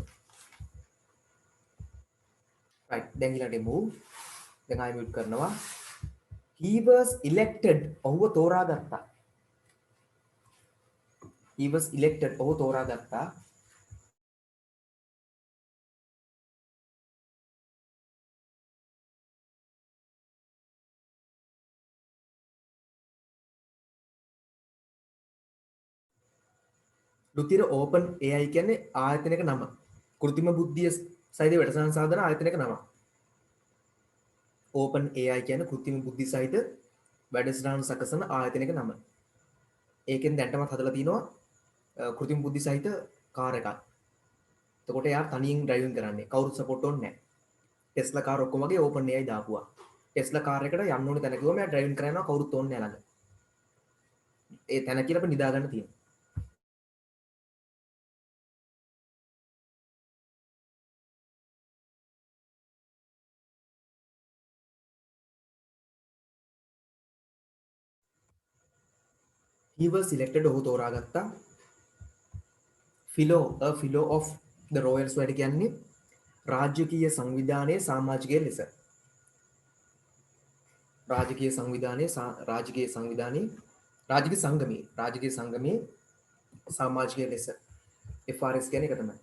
right දැන් ඊළඟට move දැන් ආයෙ මියුට් කරනවා he was elected ඔහුව තෝරාගත්තා he was elected ඔහු තෝරාගත්තා ෘතිර ඕපන් AI කියන්නේ ආයතනයක නම. කෘත්‍රිම බුද්ධිය සහිත වැඩසටහන් සාධන ආයතනයක නම. ඕපන් AI කියන්නේ කෘත්‍රිම බුද්ධි සහිත වැඩසටහන් සකසන ආයතනයක නම. ඒකෙන් දැන්ටමත් හදලා තිනවා කෘත්‍රිම බුද්ධි සහිත කාර් එකක්. එතකොට එයා තනියෙන් ඩ්‍රයිවිං කරන්නේ. කවුරුත් සපෝට් ඕනේ නැහැ. ටෙස්ලා කාර් ඔක්කොම වගේ ඕපන් AI දාපුවා. ටෙස්ලා කාර් එකට යන්න ඕනේ තැන කිව්වම එයා ඩ්‍රයිවිං කරනවා කවුරුත් ඕනේ නැහැ ළඟ. ඒ තැන කියලා අපි නිදා ගන්න තියෙනවා. He was selected ඔහු තෝරාගත්තා fellow of the Royal Society කියන්නේ රාජකීය සංවිධානයේ සමාජිකයෙක් ලෙස. රාජකීය සංගමයේ සමාජිකයෙක් ලෙස. FRS කියන්නේ ඒක තමයි.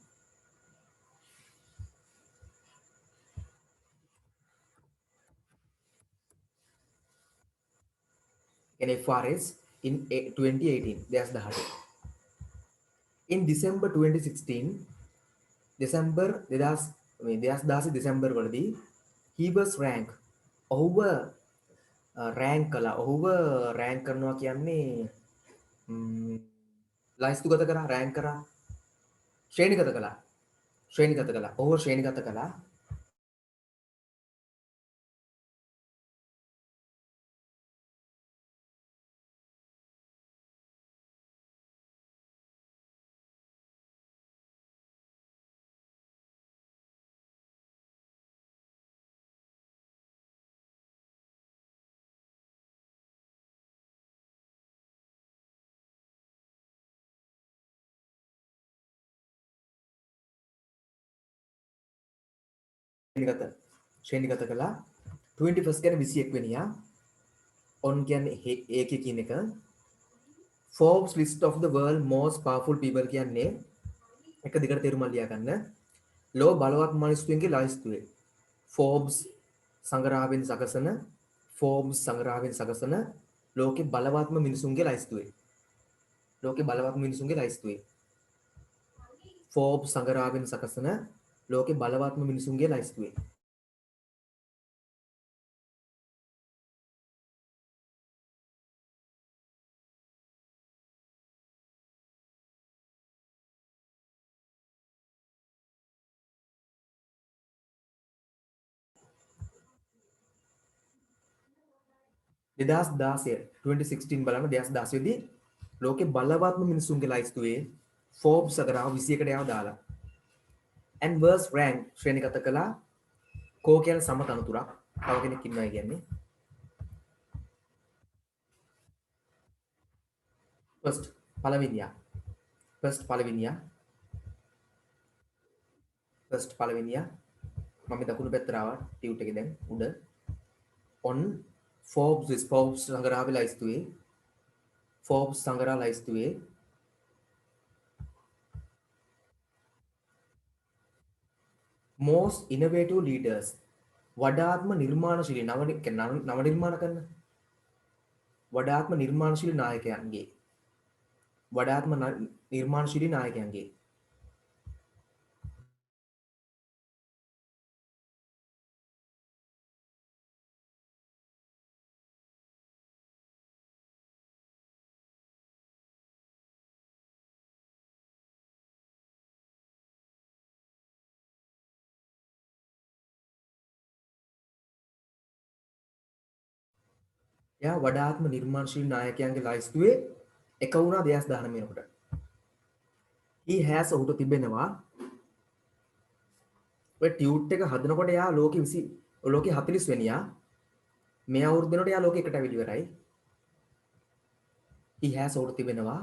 FRS in 2018 2018. In December 2016 December 2016 වලදී he was ranked ඔහුව රෑන්ක් කළා. ඔහුව රෑන්ක් කරනවා කියන්නේ ලයිස්තුගත කරා, රෑන්ක් කරා, ශ්‍රේණිගත කළා. ඔහුව ශ්‍රේණිගත කළා. ශ්‍රේණිගත කළා 21 කියන්නේ 21 වෙනියා. on කියන්නේ ඒකේ කියන එක. Forbes list of the world most powerful people කියන්නේ එක දිගට තේරුම ලියා ගන්න. ලෝ බලවත් මිනිස්සුන්ගේ ලයිස්තුවේ Forbes සංග්‍රහයෙන් සකසන ලෝකේ බලවත්ම මිනිසුන්ගේ ලයිස්තුවේ. Forbes සංග්‍රහයෙන් සකසන ලෝකේ බලවත්ම මිනිසුන්ගේ ලයිස්තුවේ. දෙදස් 2016 බලන්න 2016 දී ලෝකේ බලවත්ම මිනිසුන්ගේ ලයිස්තුවේ Forbes සංග්‍රහ 21කට යව දාලා. and was ranked ශ්‍රේණිගත කළා. කෝ කියන සම තනතුරක්. තව කෙනෙක් ඉන්නවා කියන්නේ. first පළවෙනියා. මම දකුණු පැත්තට ආවා ටියුට් එකේ දැන් උඩ. on Forbes සංග්‍රහ ලයිස්තුවේ Forbes සංග්‍රහ ලයිස්තුවේ most innovative leaders වඩාත්ම නිර්මාණශීලී නව නිර්මාණ කරන වඩාත්ම නිර්මාණශීලී නායකයන්ගේ එයා වඩාත්ම නිර්මාණශීලී නායකයන්ගේ ලයිස්තුවේ එක වුණා 2019 වෙනකොට. he has ඔහුට තිබෙනවා ඔය ටියුට් එක හදනකොට එයා ලෝකෙ 40 වෙනියා. මේ අවුරුදු වෙනකොට එයා ලෝකෙ එකට ඇවිත් ඉවරයි. he has ඔහුට තිබෙනවා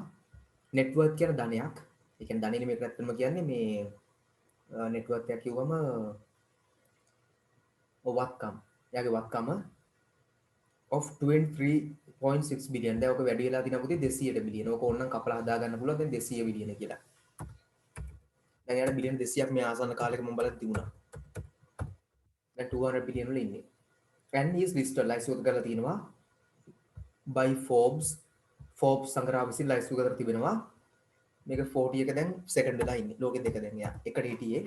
network කියන ධනයක්. ඒ කියන්නේ ධනෙ නෙමෙයි පැත්තම කියන්නේ මේ network එක කිව්වම වත්කම්. එයාගේ වත්කම of 23.6 billion. දැන් ඔක වැඩි වෙලා දින පුතේ 200ට බිලියන. ඔක ඕනනම් කපලා හදා ගන්න පුළුවන් දැන් 200 බිලියන කියලා. දැන් යාට බිලියන 200ක් මේ ආසන්න කාලෙක මම බලලා තිබුණා. දැන් 200 බිලියන වල ඉන්නේ. and he is listed ලයිස්තු කරලා තිනවා by Forbes සංග්‍රහ විසින් ලයිස්තු කරලා තිබෙනවා මේක 40 එක දැන් සෙකන්ඩ් වෙලා ඉන්නේ. ලෝකෙ දෙක දැන් යා. එකට හිටියේ.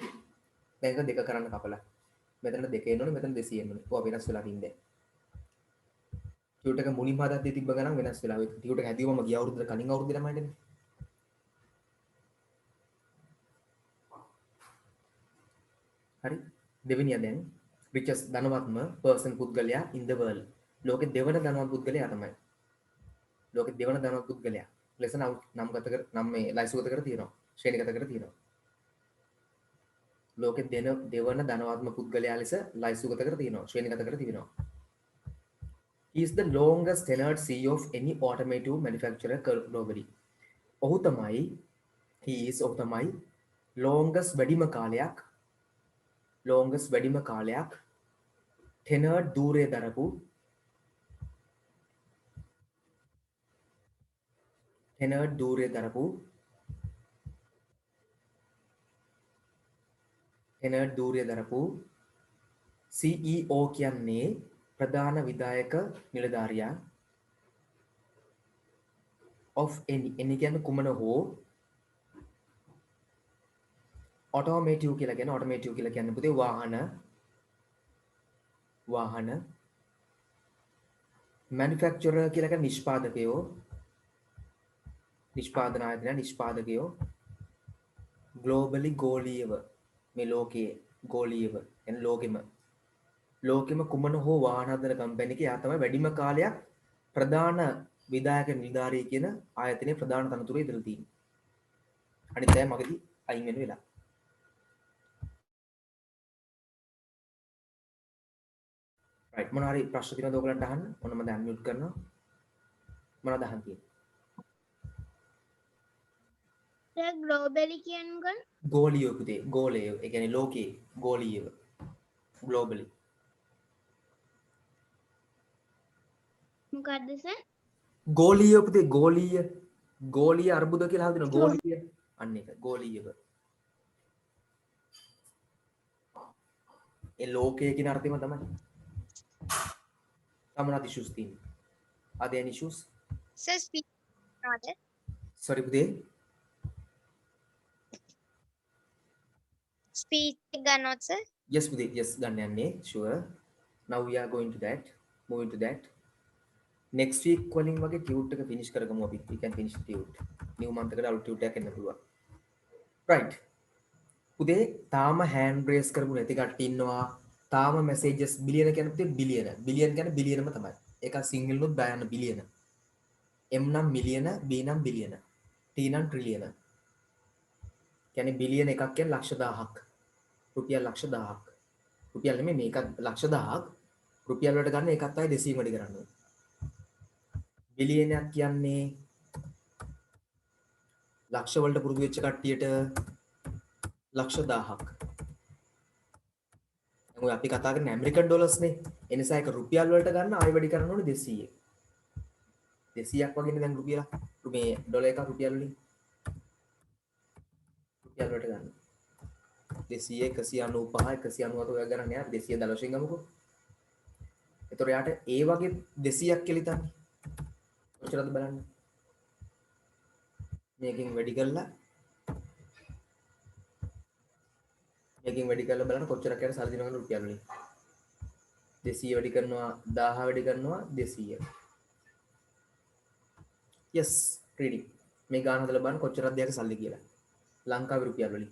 දැන් එක දෙක කරන්න කපලා. මෙතන දෙක එන්න ඕනේ, මෙතන 200 එන්න ඕනේ. ඔය වෙනස් වෙලා තින්නේ. ටියුට් එක මුලින්ම හදද්දී තිබ්බ ගණන් වෙනස් වෙලා. ඔය ටියුට් එක හැදුවම ගිය අවුරුද්දට කලින් අවුරුද්දේ ළමයිටනේ. හරි. දෙවෙනියා දැන් richest ධනවත්ම person පුද්ගලයා in the world. ලෝකෙ දෙවන ධනවත් පුද්ගලයා තමයි. ලෝකෙ දෙවන ධනවත් පුද්ගලයා. ලෙස නම් ගත කර නම් මේ ලයිස්තුගත කර තියෙනවා. ශ්‍රේණිගත කර තියෙනවා. ලෝකෙ දෙවන ධනවත්ම පුද්ගලයා ලෙස ලයිස්තුගත කර තියෙනවා. ශ්‍රේණිගත කර තියෙනවා. He is the longest tenured CEO of any automotive manufacturer globally. ඔහු තමයි longest වැඩිම කාලයක් tenured ධූරය දරපු CEO කියන්නේ ප්‍රධාන විධායක නිලධාරියා of any කියන්නේ කුමන හෝ automotive කියලා කියන්නේ පුතේ වාහන manufacturer කියලා කියන්නේ නිෂ්පාදකයෝ globally ගෝලීයව මේ ලෝකයේ ලෝකෙම කුමන හෝ වාහන හදන කම්පැනි එක යා තමයි වැඩිම කාලයක් ප්‍රධාන විධායක නිලධාරිය කියන ආයතනයේ ප්‍රධාන තනතුරේ ඉඳලා තියෙන්නේ. අනිත් අය මගදී අයින් වෙන වෙලා. right මොනවා හරි ප්‍රශ්න තියෙනවද ඔයගලන්ට අහන්න? මොන මම දැන් අන්මියුට් කරනවා. මොනවද අහන්න තියෙන්නේ? globally කියන්නේ ගෝලීය පුතේ ගෝලීය ඒ කියන්නේ ලෝකයේ ගෝලීයව globally මොකද්ද සර්? ගෝලීය පුතේ ගෝලීය අර්බුද කියලා හදන ගෝලීය අන්න ඒක ගෝලීයව ඒ ලෝකයේ කියන අර්ථෙම තමයි. තමනත් issues තියෙන්නේ. Are there any issues? Sir, speak order. Sorry පුතේ. Speech ගන්නවද sir? Yes පුතේ yes ගන්න යන්නේ sure. Now we are going to that. Moving to that. Next week වලින් වගේ ටියුට් එක finish කරගමු අපි. We can finish the tute. new month එකට අලුත් ටියුට් එකක් එන්න පුළුවන්. right. පුතේ තාම hand raise කරපු නැති කට්ටිය ඉන්නවා. තාම messages බිලියන කියන්නේ පුතේ බිලියන කියන්නේ බිලියනම තමයි. ඒක සිංගල් උත් දායන්න බිලියන. M නම් මිලියන, B නම් බිලියන, T නම් ට්‍රිලියන. කියන්නේ බිලියන එකක් කියන්නේ ලක්ෂ 1000ක්. රුපියල් ලක්ෂ 1000ක්. රුපියල් නෙමෙයි මේක ලක්ෂ 1000ක්. රුපියල් වලට ගන්න ඒකත් ආයේ 200 වැඩි කරන්න ඕනේ. බිලියනයක් කියන්නේ ලක්ෂ වලට පුරුදු වෙච්ච කට්ටියට ලක්ෂ 1000ක්. දැන් ඔය අපි කතා කරන්නේ ඇමරිකන් ඩොලර්ස් නේ. ඒ නිසා ඒක රුපියල් වලට ගන්න ආයෙ වැඩි කරන්න ඕනේ 200. 200ක් වගේනේ දැන් රුපියල. මේ ඩොලර් එක රුපියල් වලින්. රුපියල් වලට ගන්න. 200 195 197 ඔය ගණන් යා 213 ගමුකෝ. ඒතොර යාට ඒ වගේ 200ක් කියලා හිතන්නේ. කොච්චරද බලන්න. මේකෙන් වැඩි කරලා බලන්න කොච්චරක් යන සල්ලි දෙනවද රුපියල් වලින්. 200 වැඩි කරනවා 1000 වැඩි කරනවා 200. yes reading. මේ ගාන හදලා බලන්න කොච්චරක්ද යක සල්ලි කියලා. ලංකාවේ රුපියල් වලින්.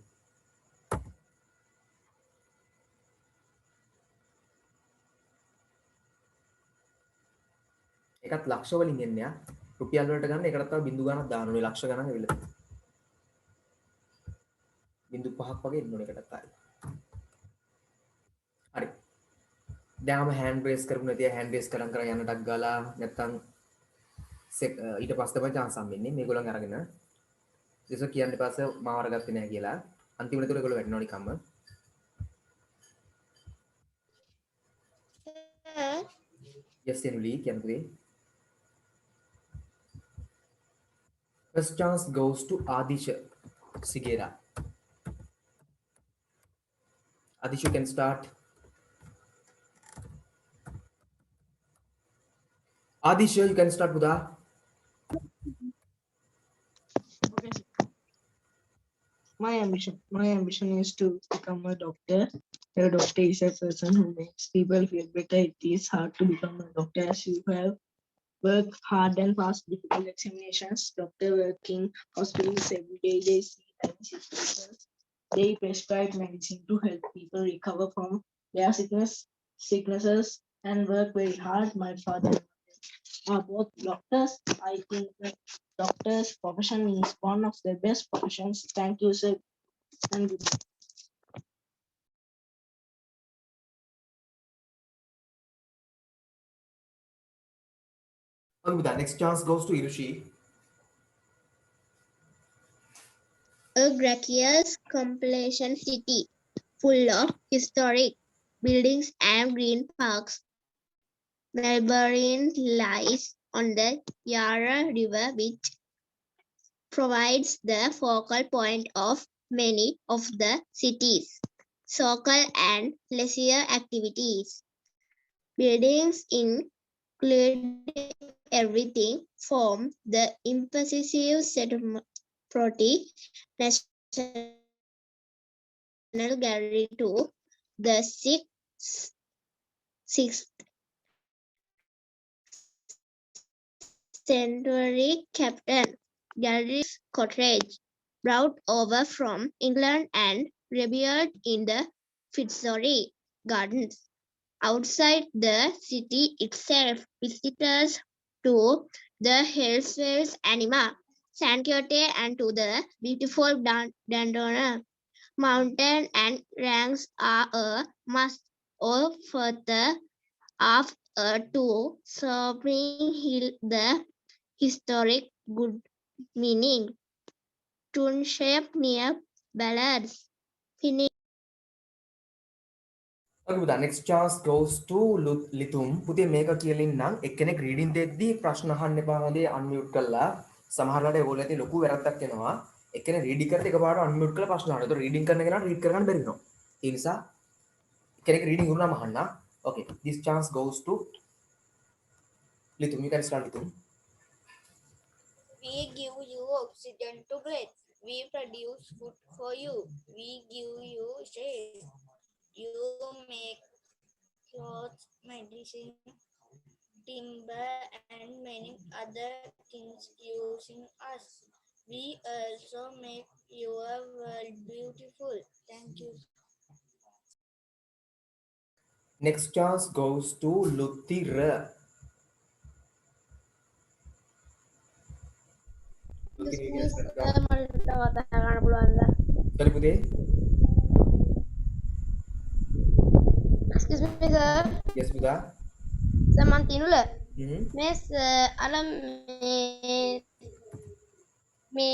එකත් ලක්ෂ වලින් එන්නේ ආ. රුපියල් වලට ගන්න එකට තව බිංදු ගණක් දාන්න ඕනේ. ලක්ෂ ගණන් ඇවිල්ලා තියෙනවා. බිංදු 5ක් වගේ එන්න ඕනේ එකටත් ආයි. හරි. දැන් hand raise කරමු නැතිව hand raise කරන් යන්නටක් ගාලා නැත්තම් ඊට පස්සේ තමයි chance හම්බෙන්නේ. මේගොල්ලන් අරගෙන ඒක කියන්න පස්සේ මාව අරගත්තේ නැහැ කියලා. අන්තිමට ඒගොල්ලෝ වැටෙනවා නිකම්ම. yes Enuli කියන්න පුතේ. First chance goes to Adisha Sigera. Adisha, you can start. Adisha, you can start, Buddha. Okay, sir. My ambition is to become a doctor. A doctor is a person who makes people feel better. It is hard to become a doctor as you have worked hard and passed difficult examinations. Doctor work in hospitals every day. They see and sick people. They prescribe medicine to help people recover from their sicknesses, and work very hard. My father and mother are both doctors. I think that doctor's profession is one of the best professions. Thank you, sir. And good Okay, Buddha. Next chance goes to Irushi. A gracious compilation city full of historic buildings and green parks. Melbourne lies on the Yarra River, which provides the focal point of many of the city's social and leisure activities. Buildings include everything from the impressive Settlementi National Gallery to the sixth century Captain Gallery's cottage, brought over from England and revered in the Fitzroy Gardens. Outside the city itself, visitors to the Hellsville's Anima, San Quixote, and to the beautiful Dandona Mountain and ranks are a must. Or further up to Soaring Hill, the historic good meaning Township near Ballads. Finish. Okay, Buddha. Next chance goes to Lithum. පුතේ මේක කියලා ඉන්නම් එක්කෙනෙක් reading දෙද්දී ප්‍රශ්න අහන්න එපා හොඳේ unmute කරලා. සමහරවිට ඒගොල්ලෝ ඇති ලොකු වැරද්දක් වෙනවා. එක්කෙනෙක් රීඩින් කරද්දී එකපාරට අන්මියුට් කරලා ප්‍රශ්න අහනවා. ඒතකොට රීඩින් කරන කෙනාට රීඩ් කරගන්න බැරි වෙනවා. ඒ නිසා කෙනෙක් රීඩින් කරුණාම අහන්න. Okay, this chance goes to Lithum. You can start, Lithum. We give you oxygen to breathe. We produce food for you. We give you shade. You make clothes, medicine, timber, and many other things using us. We also make your world beautiful. Thank you. Next chance goes to Luthira. Sorry, පුතේ. Excuse me, sir. Yes, පුතා. Sir, මං තිනුල. Mhm. Miss, අර මේ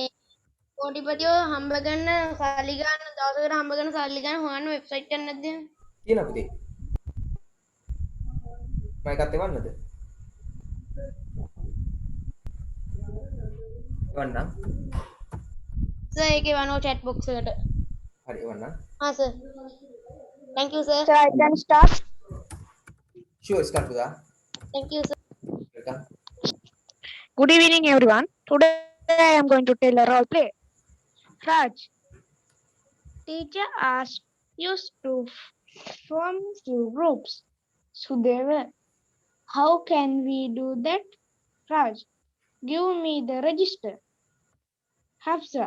කෝටිපතියෝ හම්බ කරන සල්ලි ගන්න දවසකට හම්බ කරන සල්ලි ගන්න හොයන්න වෙබ්සයිට් එකක් නැද්ද? තියෙනවා පුතේ. මම එකත් එවන්නද? එවන්නම්. සර් ඒකේ වනෝ chat box එකට. හරි එවන්නම්. හා sir. Thank you, sir. So I can start. Sure, start පුතා. Thank you, sir. Welcome. Good evening, everyone. Today I am going to tell a role play. Raj, teacher asked us to form two groups. Sudhir, how can we do that? Raj, give me the register. Hafsa,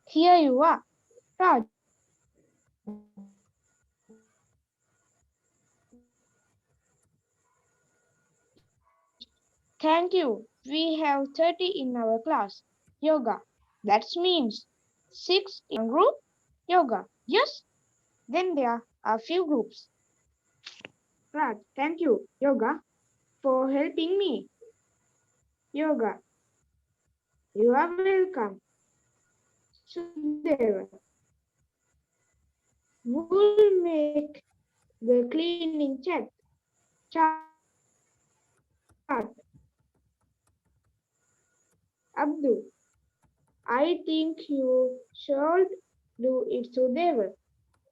here you are. Raj, thank you. We have 30 in our class. Yoga. That means 6 in group. Yoga. Yes. Then there are few groups. Raj, thank you, Yoga, for helping me. Yoga, you are welcome. Sudhir, we'll make the cleaning chart. Abdul, I think you should do it, Sudhir.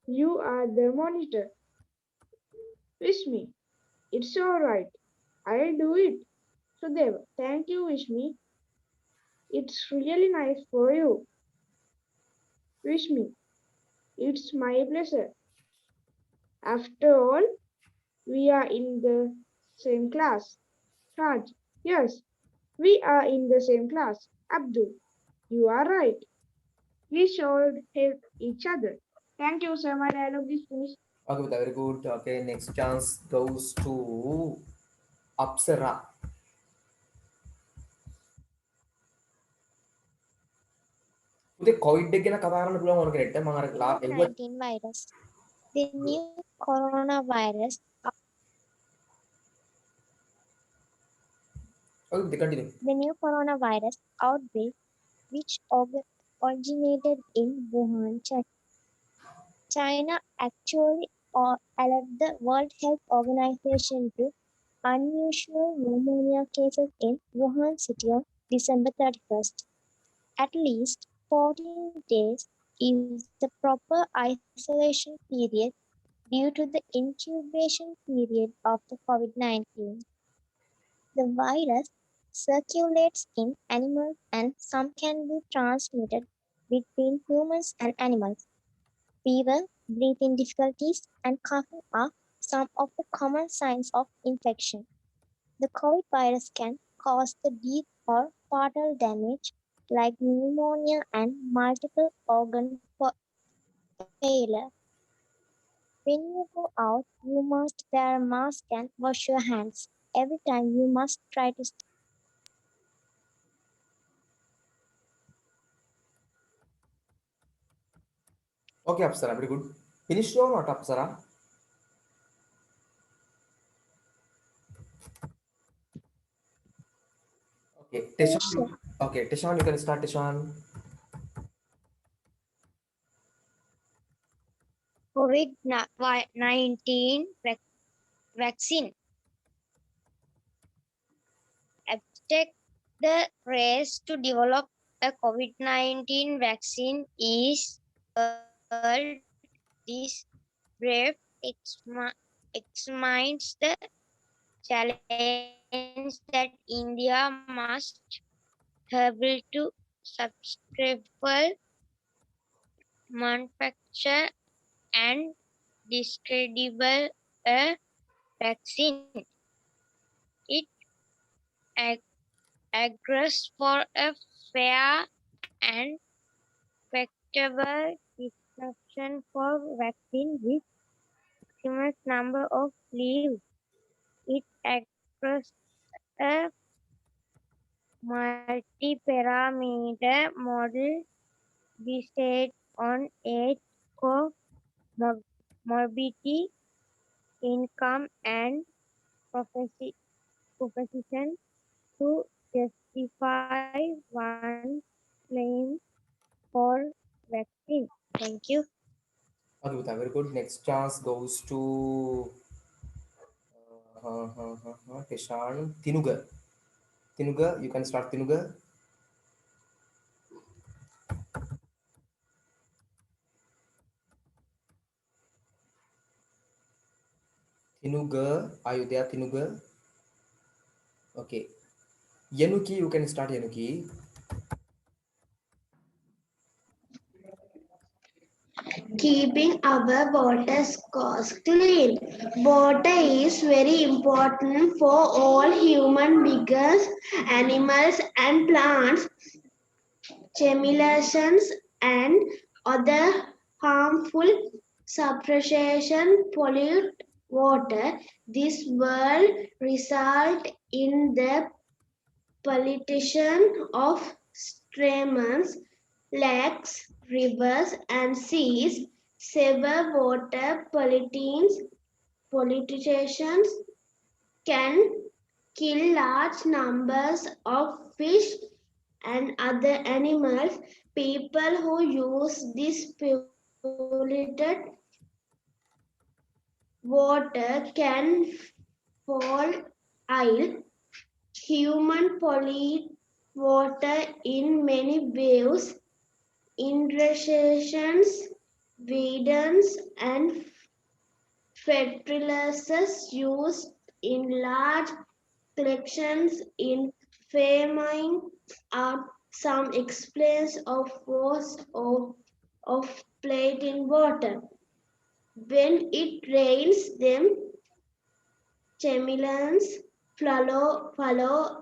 You are the monitor. Vishmi, it's all right. I'll do it. Sudhir, thank you, Vishmi. It's really nice for you. wish me. It's my pleasure. After all, we are in the same class. Raj, yes, we are in the same class. Abdul, you are right. We should help each other. Thank you, sir. My dialogue is finished. Okay, Buddha, very good. Okay, next chance goes to Apsara. උදේ Covid එක ගැන කතා කරන්න පුළුවන් ඕන කෙනෙක්ට මම අර එව්ව COVID-19 virus. The new coronavirus ඔය continue. The new coronavirus outbreak, which originated in Wuhan, China, actually alerted the World Health Organization to unusual pneumonia cases in Wuhan city on December 31st. At least 14 days is the proper isolation period due to the incubation period of the COVID-19. The virus circulates in animals and some can be transmitted between humans and animals. Fever, breathing difficulties, and coughing are some of the common signs of infection. The COVID virus can cause the deep or fatal damage like pneumonia and multiple organ failure. When you go out, you must wear a mask and wash your hands. Every time you must try to Okay, Apsara, very good. Finished or not, Apsara? Okay, Teshan. Okay, Teshan, you can start, Teshan. COVID-19 vaccine. Abstract the race to develop a COVID-19 vaccine is called this brave examines the challenge that India must able to subscribe, manufacture and distribute a vaccine. It agrees for a fair and equitable distribution for vaccine with maximum number of leaves. It agrees a multi-parameter model based on age, morbidity, income, and profession to justify one's claim for vaccine. Thank you. Okay, Buddha, very good. Next chance goes to Teshan. Tinuga. Tinuga, you can start, Tinuga. Tinuga, are you there, Tinuga? Okay. Yanuki, you can start, Yanuki. Keeping our water source clean. Water is very important for all human beings, animals and plants. Chemicals and other harmful substances pollute water. This will result in the pollution of streams, lakes, rivers, and seas. Severe water pollutions can kill large numbers of fish and other animals. People who use this polluted water can fall ill. Human pollute water in many ways. Irrigations, weedings, and fertilizers used in large collections in farming are some examples of of plate in water. When it rains, them chemicals flow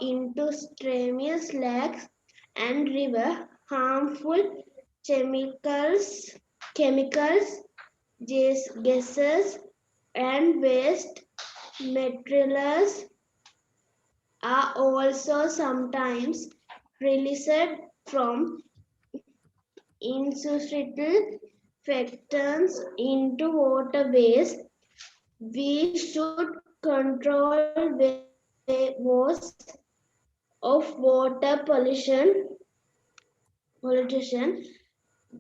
into streams, lakes, and river. Harmful chemicals, gases, and waste materials are also sometimes released from industrial factories into waterways. We should control waves of water pollution.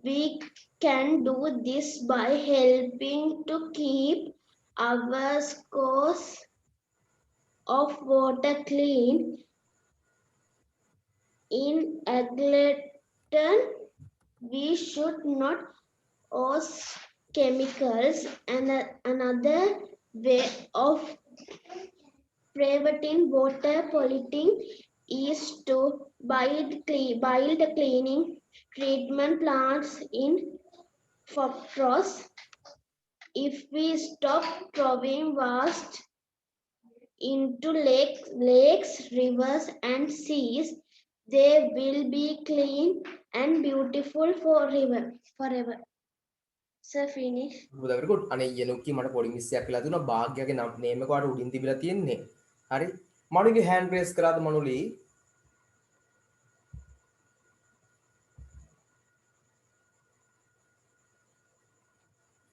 We can do this by helping to keep our source of water clean. In Agleton, we should not use chemicals. And another way of preventing water polluting is to build cleaning treatment plants in factories. If we stop throwing waste into lakes, rivers, and seas, they will be clean and beautiful forever. Sir, finish. very good. අනේ යනුකි මට පොඩි මිස්යක් වෙලා තිබුණා. භාග්‍යගේ නේම එක වාට උඩින් තිබිලා තියෙන්නේ. හරි. මනුලිගේ hand raise කරාද මනුලි?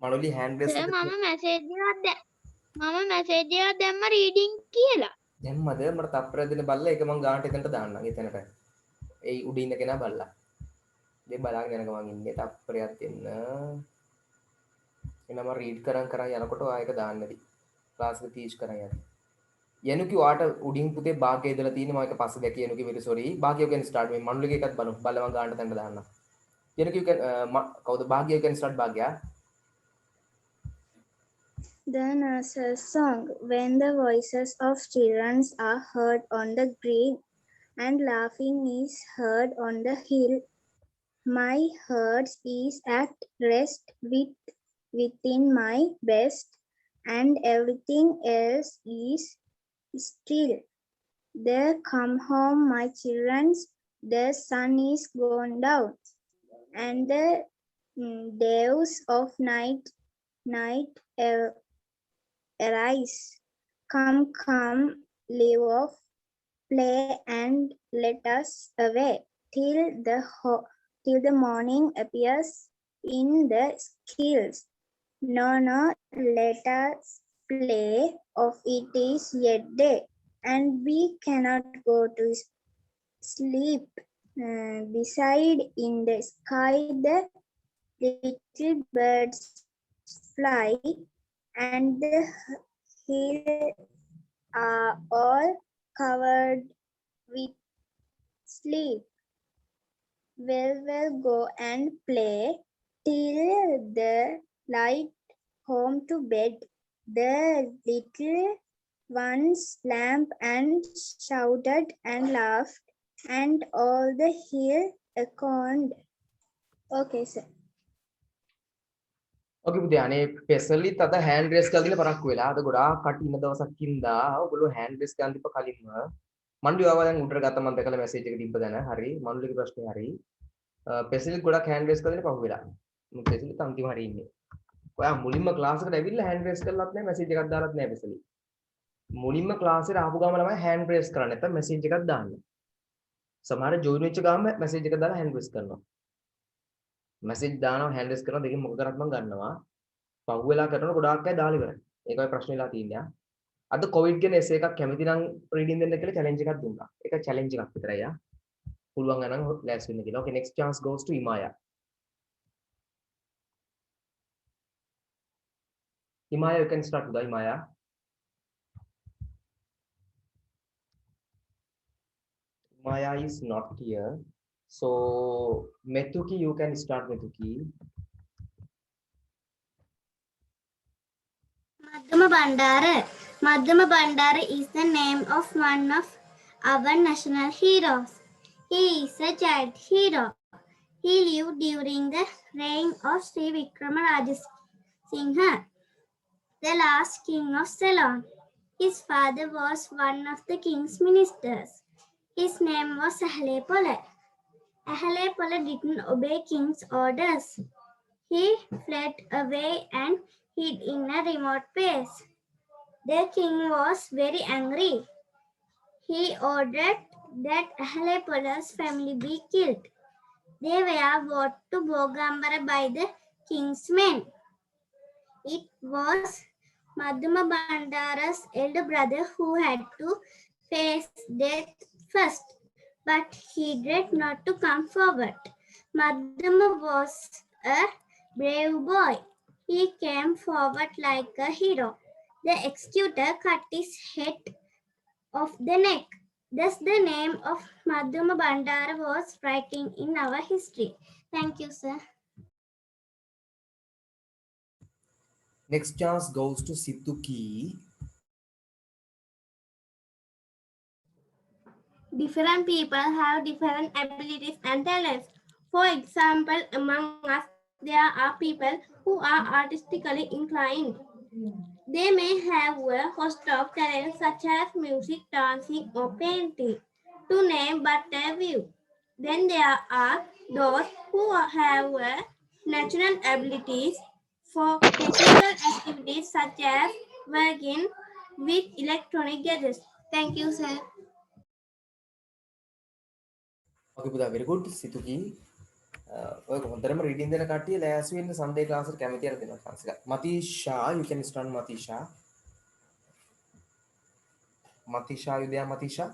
මනුලි hand raise සර් මම මැසේජ් එකක් දැම්ම රීඩින් කියලා. දැම්මද? මට තප්පරයක් දෙන්න බල්ලා ඒක මං ගානට එතනට දාන්නම් එතනට. ඒ උඩින් ඉන්න කෙනා බල්ලා. දෙය බලාගෙන යනකම් මං ඉන්නේ තප්පරයක් දෙන්න. එනම රීඩ් කරන් යනකොට ආයක දාන්නදී. ක්ලාස් එක ටීච් කරන් යන්න. යනුකි වාට උඩින් පුතේ භාග්‍ය ඉදලා තියෙන්නේ මම ඒක පස්සේ දැකිය යනුකි very sorry. භාග්‍ය you can start මේ මනුලිගේ එකත් බලමු. බලලා මං ගානට එතනට දාන්නම්. යනුකි you can කවුද භාග්‍ය you can start භාග්‍ය. The nurse's song. When the voices of children are heard on the green and laughing is heard on the hill, my heart is at rest within my breast, and everything else is still. There come home my children, the sun is gone down, and the dews of night arise. Come, leave off play and let us away till the morning appears in the skills. No, let us play of it is yet day, and we cannot go to sleep. Beside in the sky the little birds fly, and the hills are all covered with sleep. Well, go and play till the light home to bed. The little ones laughed and shouted and laughed, and all the hill echoed. Okay, sir. ඕකේ පුතේ අනේ ස්පෙෂලිත් අද hand raise කරලා දීලා පරක්කු වෙලා. අද ගොඩාක් කටි ඉන්න දවසක් ඉඳා ඔයගොල්ලෝ hand raise කරන් දීප කලින්ම මණ්ඩි ආවා දැන් උඩට ගත්තා මම දැකලා මැසේජ් එක තිබ්බ දැන. හරි. මණ්ඩිගේ ප්‍රශ්නේ හරි. ස්පෙෂලිත් ගොඩක් hand raise කරලා දීලා පහු වෙලා. මම ස්පෙෂලිත් අන්තිම හරිය ඉන්නේ. ඔයා මුලින්ම ක්ලාස් එකට ඇවිල්ලා hand raise කරලත් නැහැ මැසේජ් එකක් දාලත් නැහැ ස්පෙෂලි. මුලින්ම ක්ලාස් එකට ආපු ගාම ළමයි hand raise කරන්නේ නැත්නම් මැසේජ් එකක් දාන්නේ. සමහර join වෙච්ච ගාම මැසේජ් එකක් දාලා hand raise කරනවා. මැසේජ් දානවා hand raise කරනවා දෙකෙන් මොකද කරත් මම ගන්නවා. පහු වෙලා කරනකොට ගොඩාක් අය දාලා ඉවරයි. ඒකයි ප්‍රශ්නේ වෙලා තියෙන්නේ. අද කොවිඩ් ගැන essay එකක් කැමති නම් රීඩින් දෙන්න කියලා challenge එකක් දුන්නා. ඒක challenge එකක් විතරයි ආ. පුළුවන් නම් ලෑස්ති වෙන්න කියලා. Okay, next chance goes to Imaya. Imaya, you can start with Imaya. Imaya is not here. So, Metuki, you can start Metuki. Madhama Bandara is the name of one of our national heroes. He is a child hero. He lived during the reign of Sri Vikramaditya Singha, the last king of Ceylon. His father was one of the king's ministers. His name was Ahalepola. Ahalepola didn't obey king's orders. He fled away and hid in a remote place. The king was very angry. He ordered that Ahalepola's family be killed. They were brought to Bogambara by the king's men. It was Madhuma Bandara's elder brother who had to face death first, but he dared not to come forward. Madhuma was a brave boy. He came forward like a hero. The executor cut his head off the neck. Thus, the name of Madhuma Bandara was striking in our history. Thank you, sir. Next chance goes to Situki. Different people have different abilities and talents. For example, among us, there are people who are artistically inclined. They may have a host of talents such as music, dancing, or painting, to name but a few. Then there are those who have natural abilities for technical activities such as working with electronic gadgets. Thank you, sir. Okay, පුතා very good Situki. ඔය හොඳටම reading දෙන කට්ටිය ලෑස්ති වෙන්න සන්ඩේ class එකට කැමති අර දෙනවා chance එක. Matisha, you can start Matisha. Matisha, you there Matisha?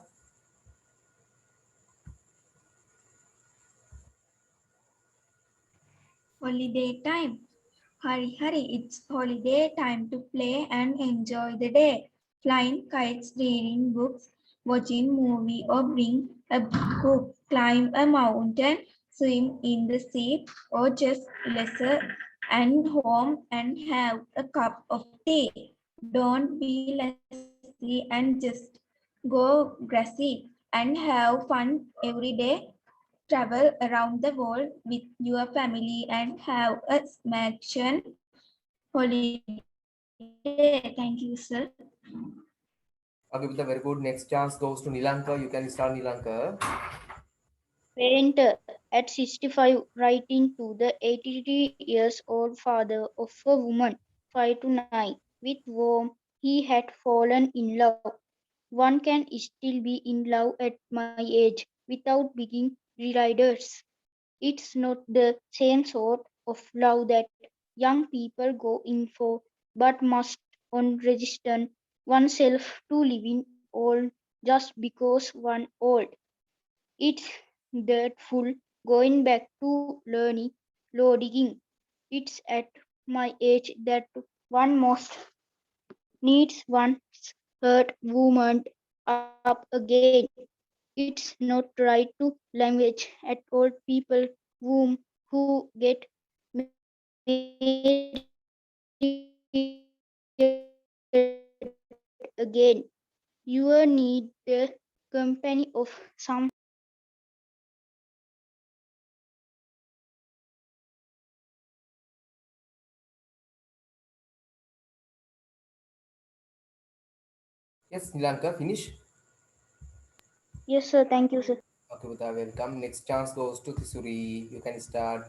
Holiday time. Hurry, hurry, it's holiday time to play and enjoy the day. Flying kites, reading books, watching movie or bring a book, climb a mountain, swim in the sea, or just laser and home and have a cup of tea. Don't be lazy and just go grassy and have fun every day. Travel around the world with your family and have a smashing holiday. Thank you, sir. Okay, පුතා very good. Next chance goes to Nilanka. You can start Nilanka. Painter at 65 writing to the 83 years old father of a woman 5 to 9 with whom he had fallen in love. One can still be in love at my age without being riders. It's not the same sort of love that young people go in for, but must on register oneself to living old just because one old. It's that full going back to learning, loading. It's at my age that one most needs one's heart woman up again. It's not right to language at old people who get married again. You need the company of some. Yes, Nilanka, finish. Yes, sir. Thank you, sir. Okay, Buddha, welcome. Next chance goes to Tisuri. You can start.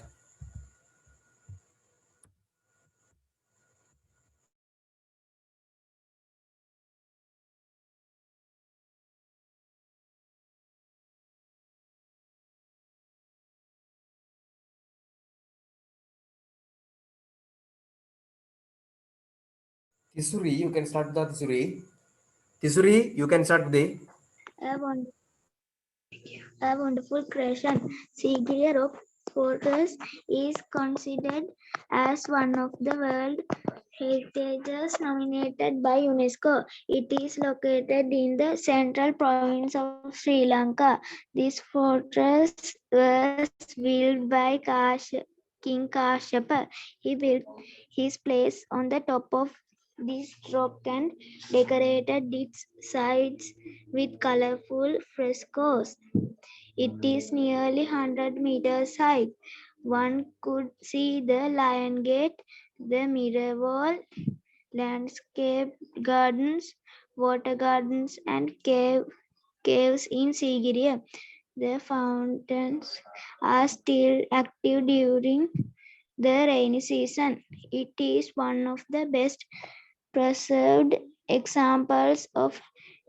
Tisuri, you can start the Tisuri. Tisuri, you can start today. A, won- a wonderful creation. Sigiriya Rock Fortress is considered as one of the World Heritages nominated by UNESCO. It is located in the central province of Sri Lanka. This fortress was built by King Kashyapa. He built his place on the top of this rock and decorated its sides with colorful frescoes. It is nearly 100 meters high. One could see the Lion Gate, the Mirror Wall, landscape gardens, water gardens, and caves in Sigiriya. The fountains are still active during the rainy season. It is one of the best preserved examples of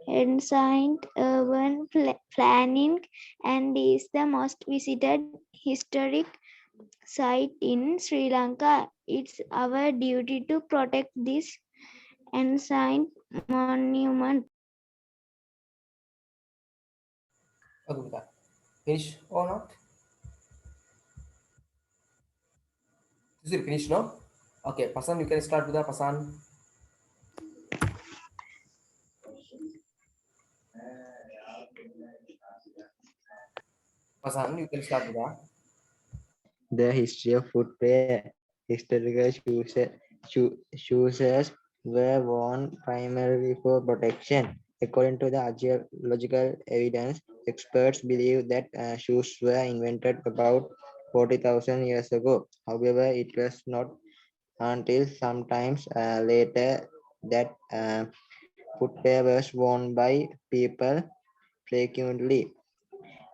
ancient urban planning and is the most visited historic site in Sri Lanka. It's our duty to protect this ancient monument. Okay, with that. Finish or not? Is it finished now? Okay, Pasan, you can start with the Pasan. Pasan, you can start with that. The history of footwear. Historical shoes were worn primarily for protection. According to the archaeological evidence, experts believe that shoes were invented about 40,000 years ago. However, it was not until sometimes later that footwear was worn by people frequently.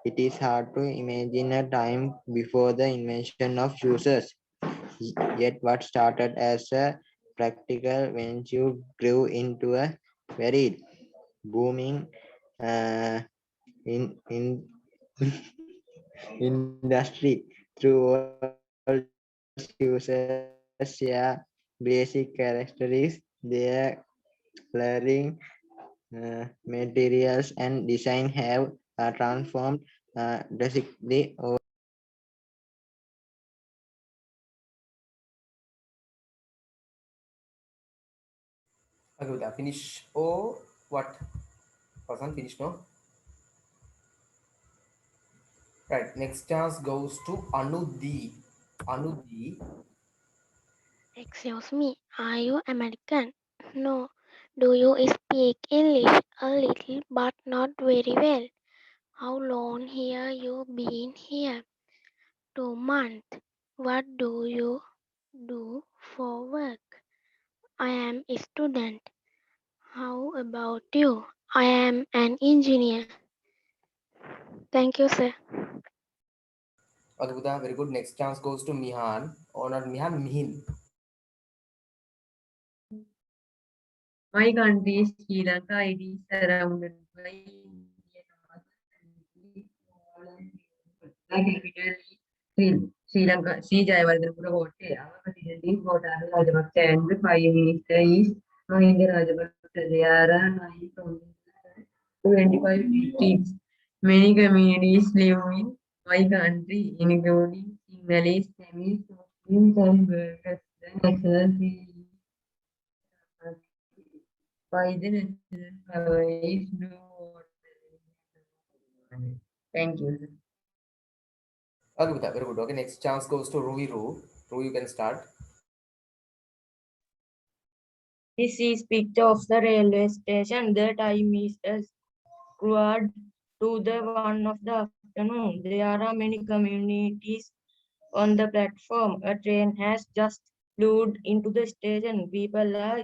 It is hard to imagine a time before the invention of shoes. Yet what started as a practical venture grew into a very booming uh, in industry. Through all shoes share basic characteristics. Their coloring, materials, and design have transformed drastically over. Okay, with that. Finish or what? Pasan, finish now. Right, next chance goes to Anudhi. Anudhi, Excuse me, are you American? No. Do you speak English? A little, but not very well. How long have you been here? 2 months. What do you do for work? I am a student. How about you? I am an engineer. Thank you, sir. okay, with that, very good. Next chance goes to Mihan, or not Mihan, Mihin. My country is Sri Lanka. It is surrounded by my capital is Sri Lanka. Sri Jayawardhanapura Hotel. Our president is Gotabaya Rajapaksa and the Prime Minister is Mahinda Rajapaksa. There are 25 districts. Many communities live in my country, including Sinhalese, Tamils, Muslims, and Burghers. The national tree is by the national flower is blue water. Thank you. Okay, with that, very good. Okay, next chance goes to Rui Ru. Rui, you can start. This is picture of the railway station. The time is screwed to the 1 of the afternoon. There are many communities on the platform. A train has just flew into the station. People are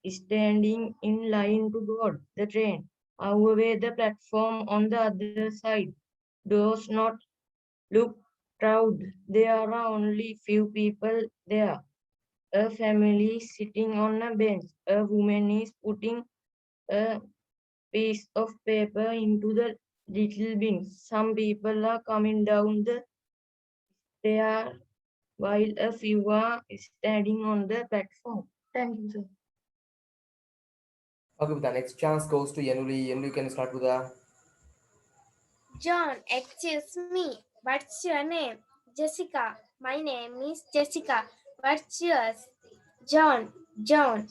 standing in line to board the train. However, the platform on the other side does not look crowded. There are only few people there. A family sitting on a bench. A woman is putting a piece of paper into the little bin. Some people are coming down the stairs while a few are standing on the platform. Thank you, sir. Okay, with that, next chance goes to Yanuli. Yanuli, you can start with the. John, excuse me. What's your name? Jessica. My name is Jessica. What's yours? John. John.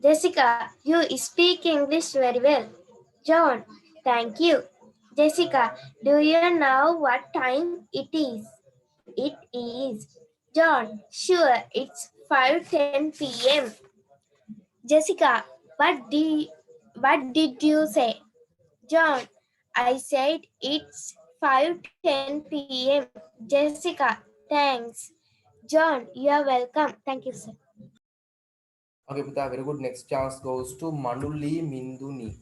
Jessica, you speak English very well. John, thank you. Jessica, do you know what time it is? It is. John, sure, it's 5:10 p.m. Jessica, what did you say? John, I said it's 5:10 p.m. Jessica, thanks. John, you are welcome. Thank you, sir. Okay, Pita, very good. Next chance goes to Manuli Minduni.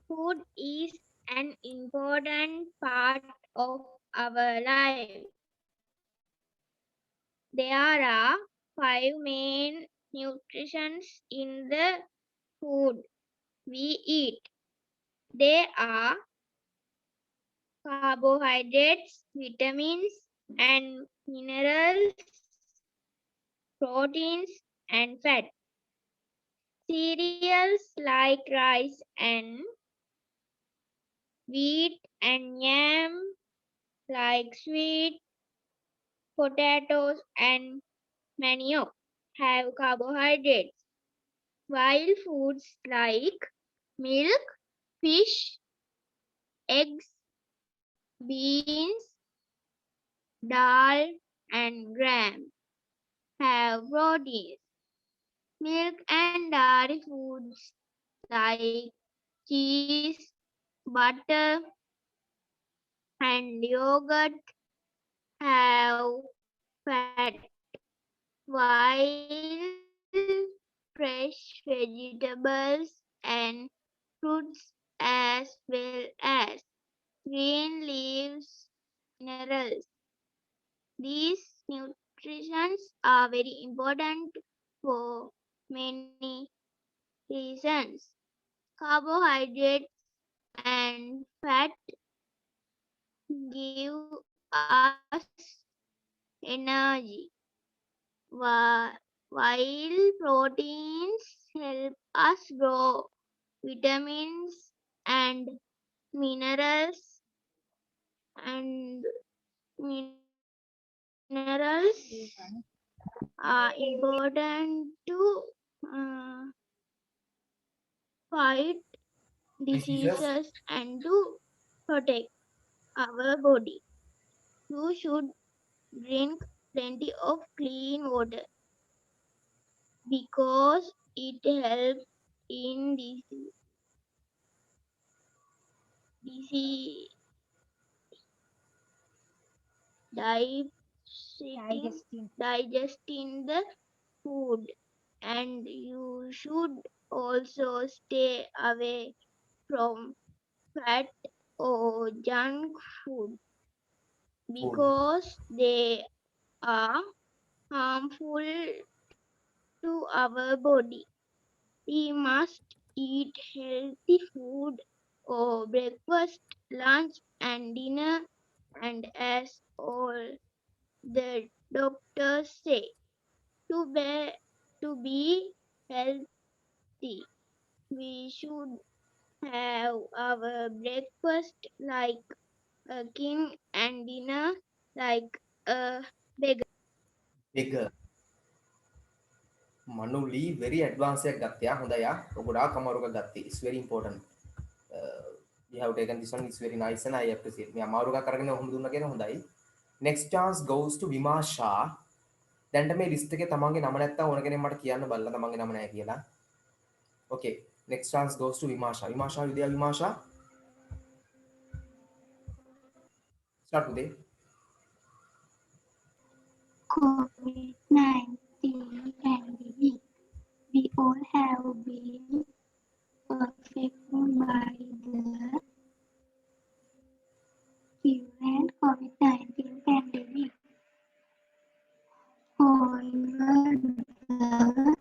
Food is an important part of our life. There are five main nutritions in the food we eat. They are carbohydrates, vitamins and minerals, proteins and fat. Cereals like rice and wheat and yam, like sweet potatoes and manioc, have carbohydrates, while foods like milk, fish, eggs, beans, dal, and gram have proteins. Milk and dairy foods like cheese, butter, and yogurt have fat, while fresh vegetables and fruits as well as green leaves minerals. These nutrients are very important for many reasons. Carbohydrates and fat give us energy, while proteins help us grow. Vitamins and minerals and minerals are important to uh, fight Diseases. diseases and to protect our body. You should drink plenty of clean water because it helps in disease digesting the food, and you should also stay away from fat or junk food Food. because they are harmful to our body. We must eat healthy food or breakfast, lunch, and dinner, and as all the doctors say, to be, to be healthy, we should have our breakfast like a king and dinner like a beggar. Bigger. Manuli very advanced එකක් ගත්තයා. හොඳයි. ගොඩාක් අමාරු එකක් ගත්තේ. It's very important. You have taken this one. It's very nice and I appreciate. මේ අමාරු එකක් අරගෙන ඔහොම දුන්නා කියන හොඳයි. Next chance goes to Vimasha. දැන්ට මේ ලිස්ට් එකේ තමන්ගේ නම නැත්තම් ඕන කෙනෙක් මට කියන්න බලලා තමන්ගේ නම නැහැ කියලා. Okay. Next chance goes to Vimasha. Vimasha, you there, Vimasha? Start with it. COVID-19 pandemic. We all have been affected by the current COVID-19 pandemic. However, the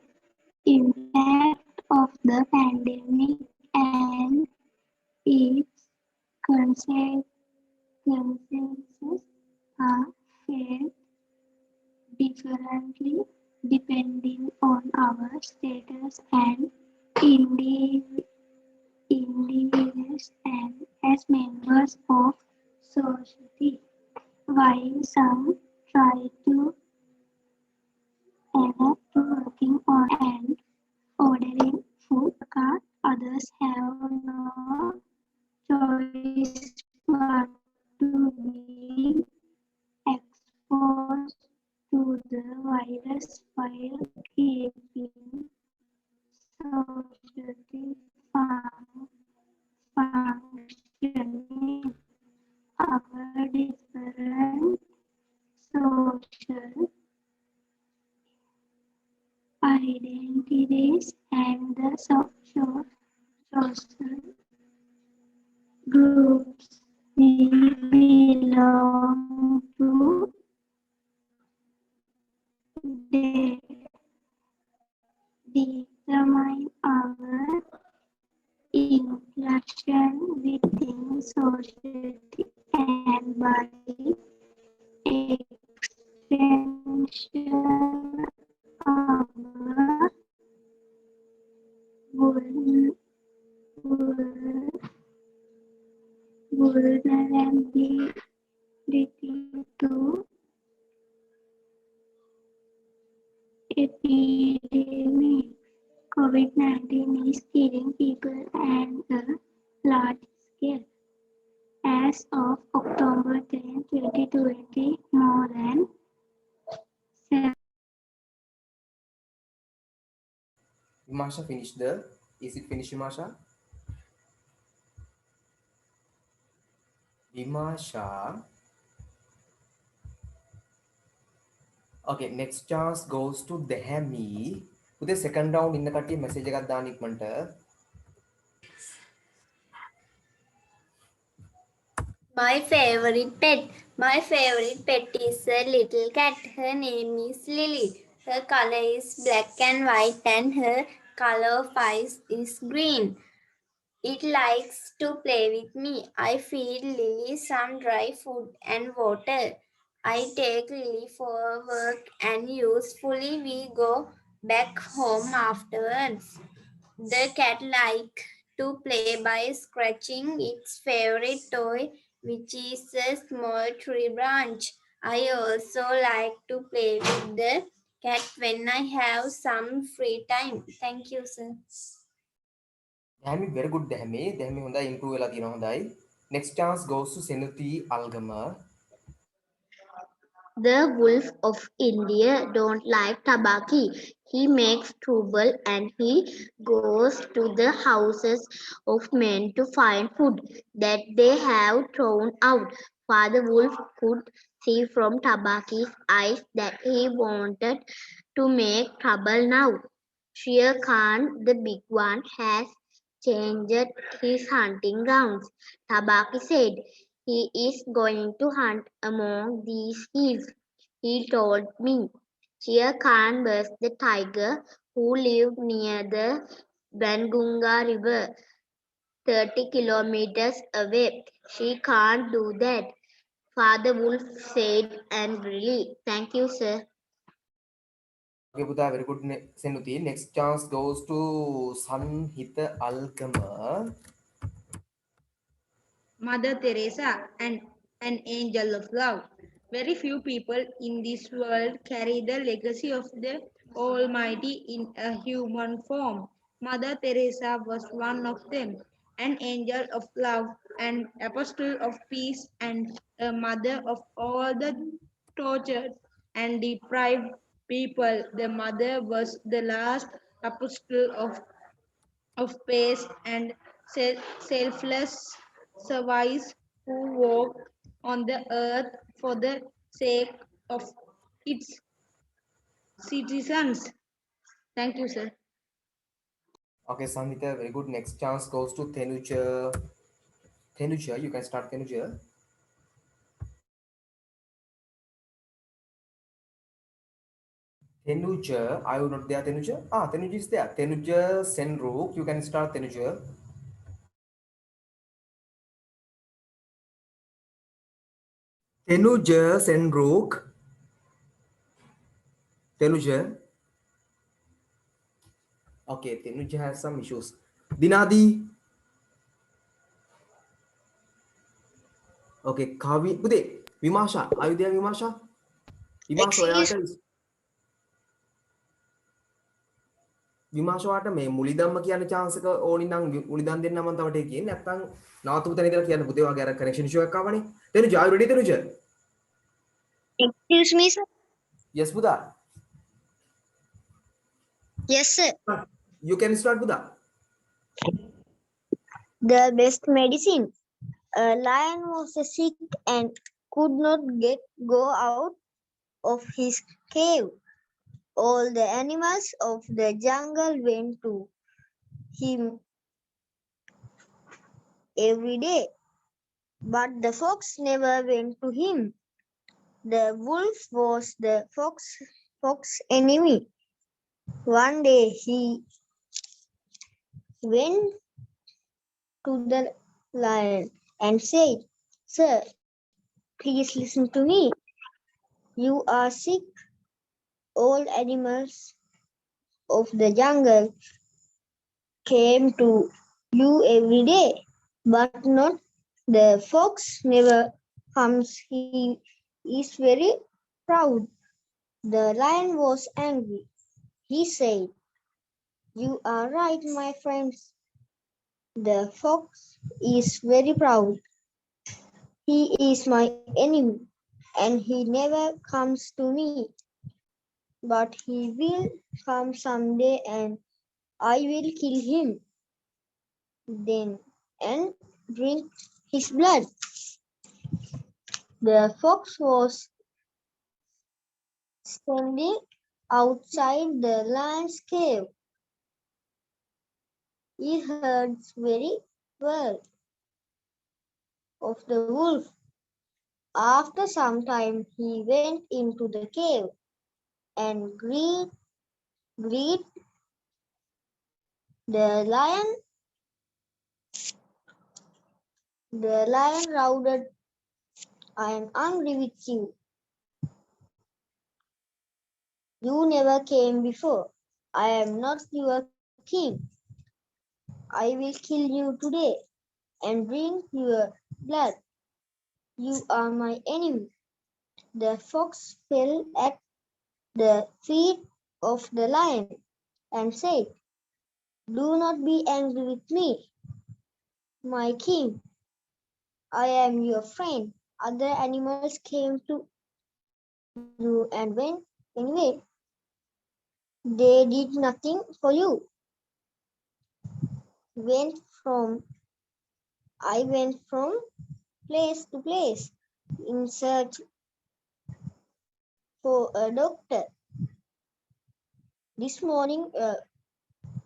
impact of the pandemic and its consequences are felt differently depending on our status and individuals and as members of society. While some try to adapt to working on and ordering food cart, others have no choice but to be exposed to the virus while keeping society functioning. our different social identities and the social groups we belong to. They determine our inclusion within society and by extension our vulnerability to epidemic. COVID-19 is killing people at a large scale. As of October 10, 2020, more than Vimasha, is it finished, Vimasha? Vimasha. Okay, next chance goes to Dehami. The second round in the country message got done it. My favorite pet. My favorite pet is a little cat. Her name is Lily. Her color is black and white and her color of eyes is green. It likes to play with me. I feed Lily some dry food and water. I take Lily for work and usefully we go back home afterwards. The cat likes to play by scratching its favorite toy, which is a small tree branch. I also like to play with the cat when I have some free time. Thank you, sir. Dehami, very good Dehami. Dehami Hyundai improve Hyundai. Next chance goes to Senuti Algama. The wolf of India don't like tabaki. He makes trouble and he goes to the houses of men to find food that they have thrown out. Father Wolf could see from Tabaki's eyes that he wanted to make trouble now. Shere Khan, the big one, has changed his hunting grounds. Tabaki said, he is going to hunt among these hills. He told me. Shere Khan was the tiger who lived near the Bangunga River, 30 kilometers away. She can't do that, Father Wolf said angrily. Thank you, sir. Okay, Buddha, very good Senuti. Next chance goes to Sanhita Algama. Mother Teresa and an angel of love. Very few people in this world carry the legacy of the Almighty in a human form. Mother Teresa was one of them, an angel of love, an apostle of peace, and a mother of all the tortured and deprived people. The mother was the last apostle of peace and selfless service who walked on the earth for the sake of its citizens. Thank you, sir. Okay, Sanhita, very good. Next chance goes to Tenuja. Tenuja, you can start, Tenuja. Tenuja, are you not there, Tenuja? Ah, Tenuja is there. Tenuja Senrook, you can start, Tenuja. Tenuja Senrook. Tenuja. Okay, Tenuja has some issues. Dinadi. Okay, Kavi. Bude, Vimasha, are you there, Vimasha? Vimasha, විමාශවාට මේ මුලිදම්ම කියන chance එක ඕනි නම් මුලිදම් දෙන්න මම තව take කියන්නේ නැත්නම් නවතුපු තැන ඉඳලා කියන්න පුතේ වගේ අර connection issue එකක් ආවනේ තෙනුජ are you ready තෙනුජ Excuse me, sir. yes පුතා Yes, sir. you can start පුතා The best medicine. A lion was sick and could not go out of his cave. All the animals of the jungle went to him every day, but the fox never went to him. The wolf was the fox's enemy. One day he went to the lion and said, "Sir, please listen to me. You are sick. All animals of the jungle came to you every day, but not the fox never comes. He is very proud." The lion was angry. He said, "You are right, my friends. The fox is very proud. He is my enemy, and he never comes to me. But he will come someday, and I will kill him then and drink his blood." The fox was standing outside the lion's cave. He heard very well of the wolf. After some time, he went into the cave and greet the lion. The lion roared, "I am angry with you. You never came before. I am not your king. I will kill you today and drink your blood. You are my enemy." The fox fell at the feet of the lion and said, "Do not be angry with me, my king. I am your friend. Other animals came to you and went anyway. They did nothing for you. Went from I went from place to place in search for a doctor. This morning a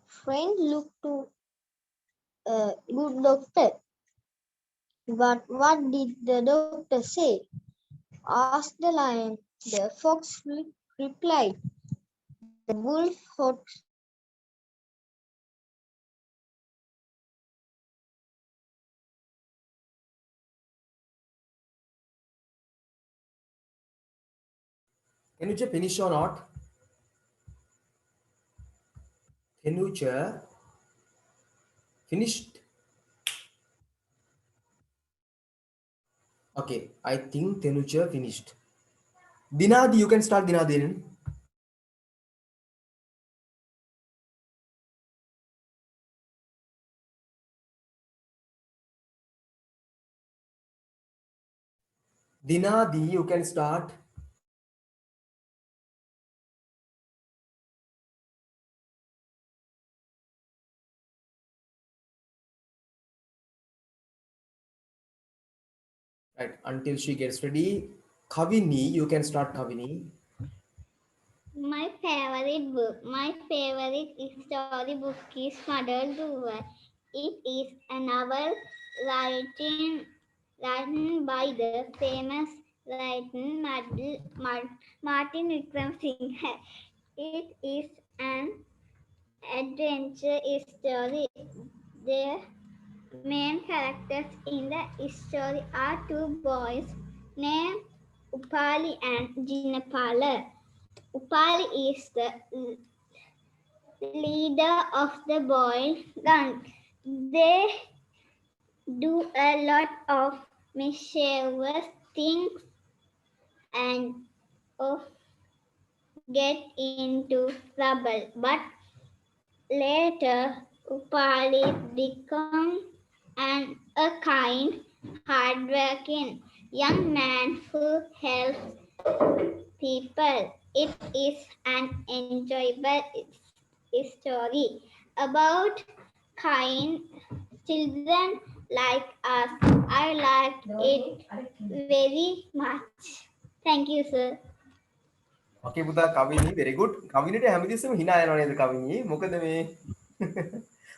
friend looked to a good doctor. But what did the doctor say?" asked the lion. The fox replied, "The wolf Can you just finish or not? Tenucha finished. Okay, I think Tenucha finished. Dinadi, you can start Dinadi. Dinadi, you can start. Right, until she gets ready. Kavini, you can start Kavini. My favorite book, my favorite storybook is Mother Duval. It is a novel written by the famous Martin Vikram Singh. It is an adventure story. The main characters in the story are two boys named Upali and Jinapala. Upali is the leader of the boy gang. They do a lot of mischievous things and of get into trouble. But later, Upali becomes a kind, hardworking young man who helps people. It is an enjoyable story about kind children like us. I liked it very much. Thank you, sir. Okay, පුතා කවිනි very good. කවිනිට හැමතිස්සෙම hina යනවා නේද කවිනි? මොකද මේ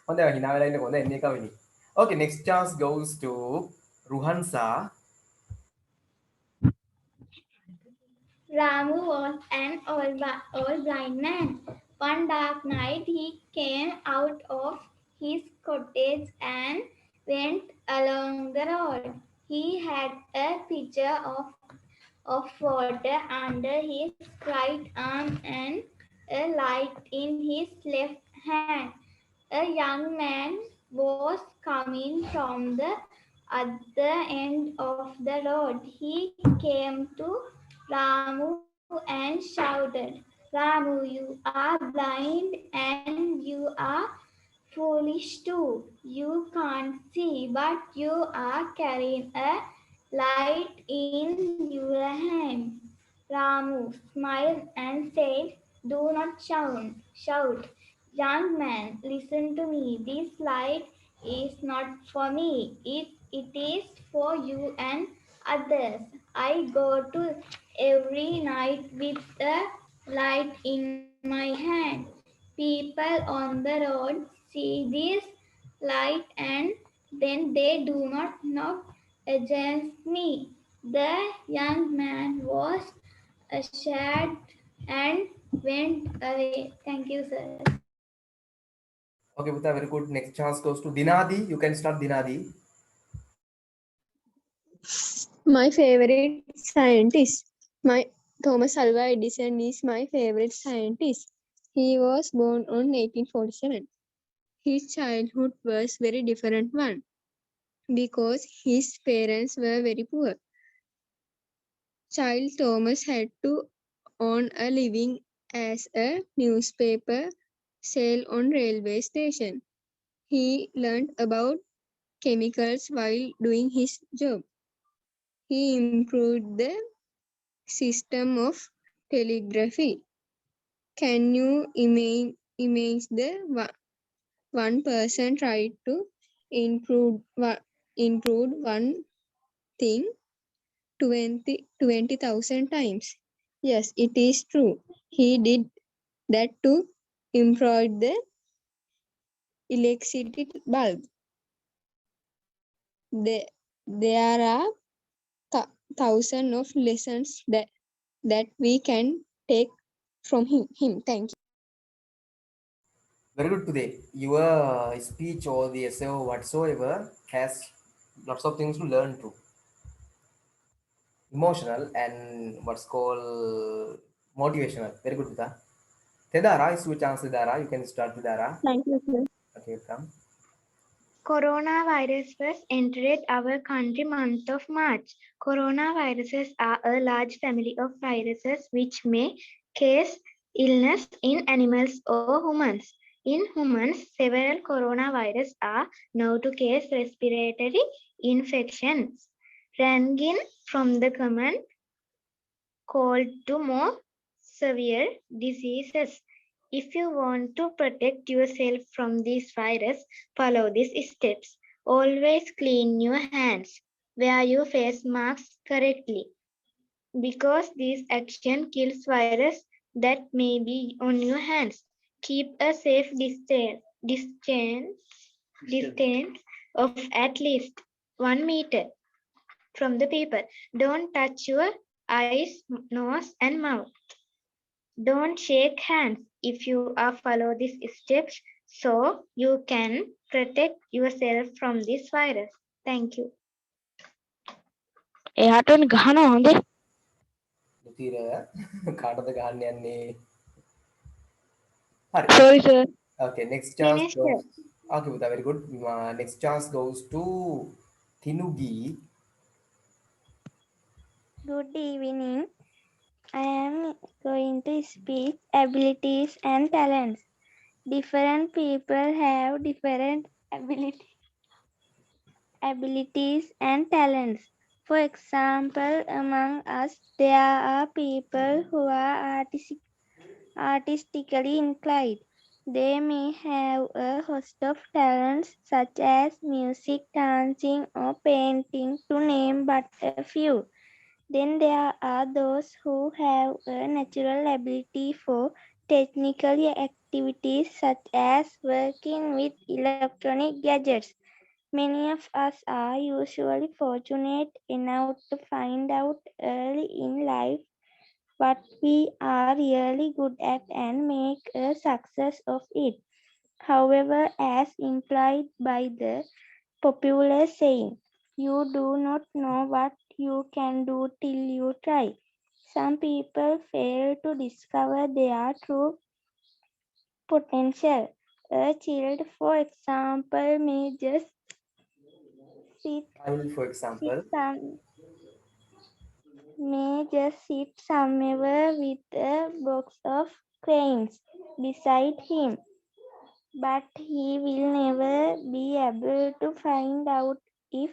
හොඳයි hina වෙලා ඉන්න හොඳයි එන්නේ කවිනි. Okay, next chance goes to Ruhansa. Ramu was an old blind man. One dark night he came out of his cottage and went along the road. He had a pitcher of water under his right arm and a light in his left hand. A young man was coming from the other end of the road. He came to Ramu and shouted, Ramu, you are blind and you are foolish too. You can't see, but you are carrying a light in your hand. Ramu smiled and said, do not shout. Young man, listen to me. This light is not for me. It is for you and others. I go to every night with a light in my hand. People on the road see this light and then they do not knock against me. The young man was ashamed and went away. Thank you, sir. Okay, පුතා very good. Next chance goes to Dinadi. You can start Dinadi. My favorite scientist. My Thomas Alva Edison is my favorite scientist. He was born on 1847. His childhood was very different one because his parents were very poor. Child Thomas had to earn a living as a newspaper sale on railway station. He learned about chemicals while doing his job. He improved the system of telegraphy. Can you image the one person tried to improve one thing 20,000 times? Yes, it is true. He did that to improve the electricity bulb. There are thousands of lessons that we can take from him. Thank you. Very good today. Your speech or the essay or whatsoever has lots of things to learn too. Emotional and what's called motivational. Very good, Vita. Tedara, is your chance, Tedara. You can start, Tedara. Thank you, sir. Okay, come. Coronavirus was entered our country month of March. Coronaviruses are a large family of viruses which may cause illness in animals or humans. In humans, several coronaviruses are known to cause respiratory infections, ranging from the common cold to more severe diseases. If you want to protect yourself from this virus, follow these steps. Always clean your hands. Wear your face mask correctly, because this action kills virus that may be on your hands. Keep a safe distance of at least 1 meter from the people. Don't touch your eyes, nose, and mouth. Don't shake hands if you are follow these steps so you can protect yourself from this virus. Thank you. එයාට ගහනවා හොඳේ. Lutira, කාටද ගහන්න යන්නේ? හරි. Sorry sir. Okay, next chance Finish, goes. Okay, Buddha, very good. Next chance goes to Tinugi. Good evening. I am going to speak abilities and talents. Different people have different abilities and talents. For example, among us, there are people who are artistically inclined. They may have a host of talents such as music, dancing, or painting, to name but a few. Then there are those who have a natural ability for technical activities such as working with electronic gadgets. Many of us are usually fortunate enough to find out early in life what we are really good at and make a success of it. However, as implied by the popular saying, you do not know what you can do till you try. Some people fail to discover their true potential. A child, for example, may just sit, For sit example, some, may just sit somewhere with a box of crayons beside him, but he will never be able to find out if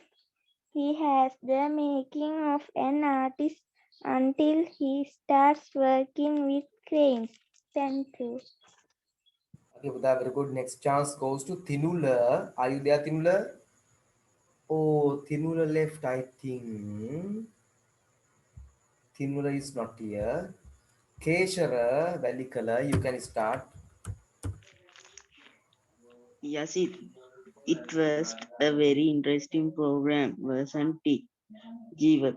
he has the making of an artist until he starts working with crayons. Thank you. okay, Buddha, very good. Next chance goes to Tinula. Are you there, Tinula? Oh, Tinula left, I think. Tinula is not here. Keshara, Valikala, you can start. Yes, it was a very interesting program, wasn't it, Jeevat?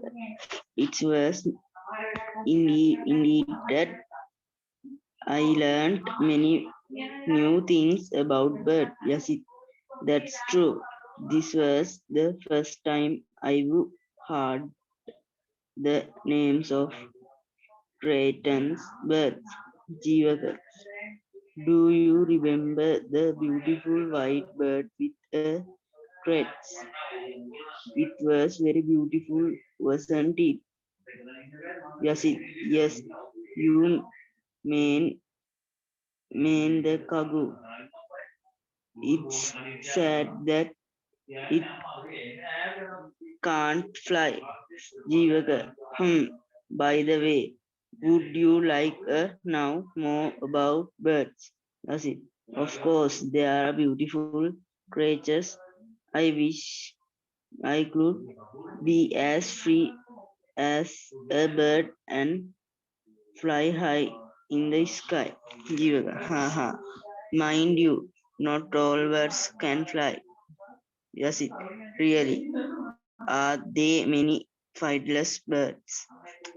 It was indeed that I learned many new things about birds. Yes, that's true. This was the first time I heard the names of Creighton's birds. Jeevat, do you remember the beautiful white bird with a crest? It was very beautiful, wasn't it? Yes, you mean the cargo. It's sad that it can't fly. Jeevaka, by the way, would you like know more about birds? Yasit, of course, they are beautiful creatures. I wish I could be as free as a bird and fly high in the sky. Jeevaka, haha. Mind you, not all birds can fly. Yes, really. Are there many flightless birds?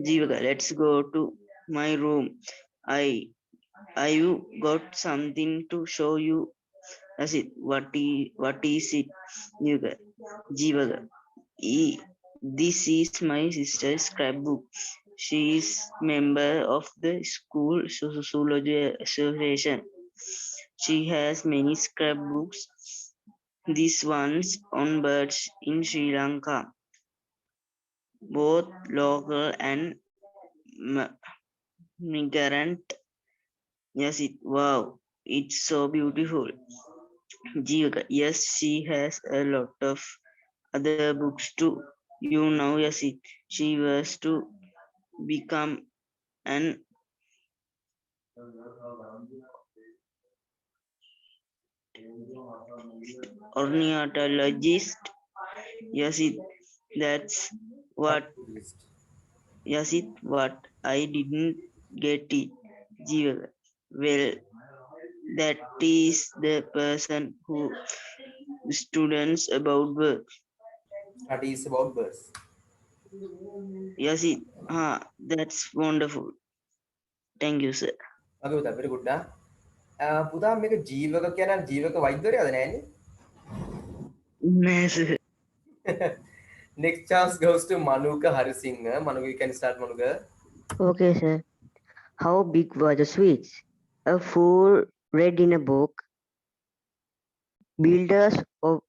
Jeevaka, let's go to my room. I I've got something to show you. That's it. What is it? Jeevaka. This is my sister's scrapbook. She is member of the school sociology association. She has many scrapbooks. These ones on birds in Sri Lanka, both local and migrant. Yes, wow, it's so beautiful. Jeevaka, yes, she has a lot of other books too. You know, yes, she was to become an ornithologist. Yes, that's what. Yes, what I didn't get it. Jeevaka. Well, that is the person who students about birds. Studies about birds. Yes, that's wonderful. Thank you, sir. Okay, Buddha, very good. Buddha, make a Jeevaka can and Jeevaka Vaidya than Yes. Next chance goes to Manuka Harisingh. Manuka, you can start, Manuka. Okay, sir. How big were the switch? A fool read in a book. Builders of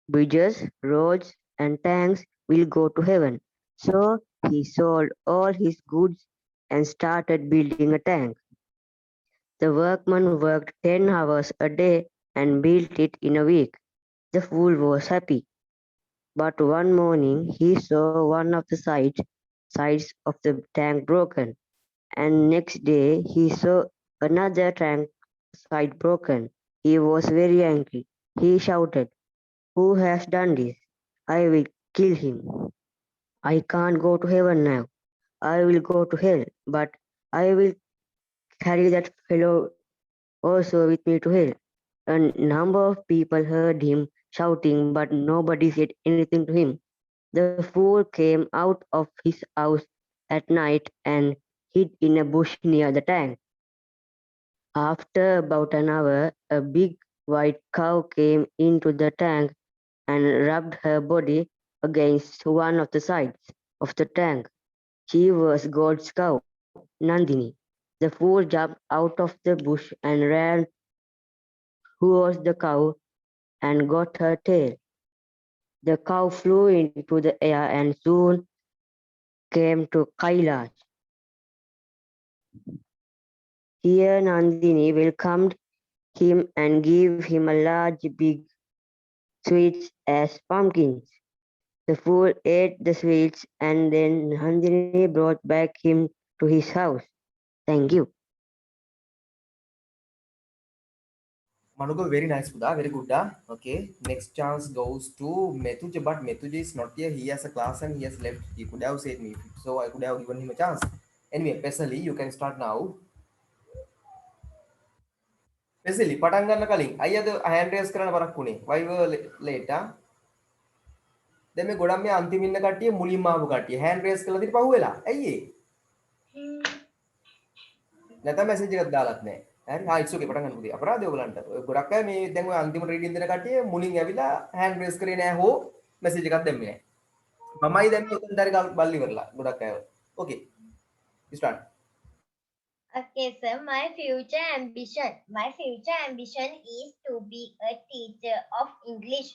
bridges, roads, and tanks will go to heaven. So he sold all his goods and started building a tank. The workman worked 10 hours a day and built it in a week. The fool was happy. But one morning he saw one of the sides of the tank broken, and next day he saw another tank side broken. He was very angry. He shouted, "Who has done this? I will kill him. I can't go to heaven now. I will go to hell, but I will carry that fellow also with me to hell." A number of people heard him shouting, but nobody said anything to him. The fool came out of his house at night and hid in a bush near the tank. After about an hour, a big white cow came into the tank and rubbed her body against one of the sides of the tank. She was God's cow, Nandini. The fool jumped out of the bush and ran towards the cow and got her tail. The cow flew into the air and soon came to Kailash. Here Nandini welcomed him and gave him a large big sweets as pumpkins. The fool ate the sweets and then Nandini brought back him to his house. Thank you. Manugo, very nice, Buddha. Very good. Okay. Next chance goes to Metuja, but Metuja is not here. He has a class and he has left. He could have said me, so I could have given him a chance. Anyway, Pesali, you can start now. Pesali, පටන් ගන්න කලින් අයියද hand raise කරන්න වරක් උනේ. Why were late? දැන් මේ ගොඩක් මේ අන්තිම ඉන්න කට්ටිය මුලින්ම ආපු කට්ටිය hand raise කරලා ඉතින් පහුවෙලා. ඇයි ඒ? නැත්නම් message එකක් දාලත් නැහැ. හරි. it's okay පටන් ගන්න පුතේ. අපරාධය ඔයගලන්ට. ඔය ගොඩක් අය මේ දැන් ඔය අන්තිම reading දෙන කට්ටිය මුලින් ඇවිල්ලා hand raise කරේ නැහැ හෝ message එකක් දැම්මේ නැහැ. මමයි දැන් මෙතෙන් දරි බල්ලි ඉවරලා ගොඩක් අය. Okay. Start. Okay, sir. My future ambition. My future ambition is to be a teacher of English.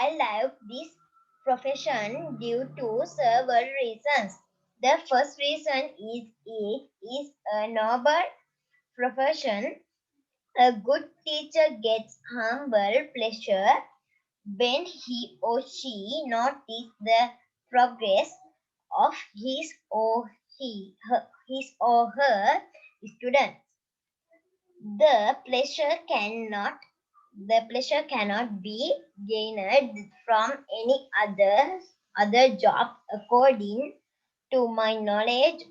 I love this profession due to several reasons. The first reason is it is a noble profession. A good teacher gets humble pleasure when he or she notices the progress of his or her students. The pleasure cannot be gained from any other job. According to my knowledge,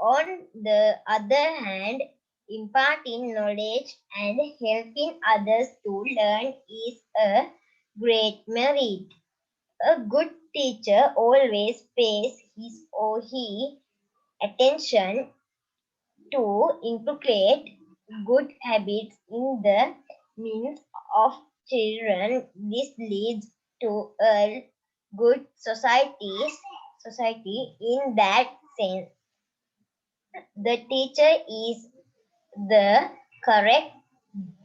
on the other hand, imparting knowledge and helping others to learn is a great merit. A good teacher always pays his or her attention to inculcate good habits in the minds of children. This leads to a good society. In that sense, the teacher is the correct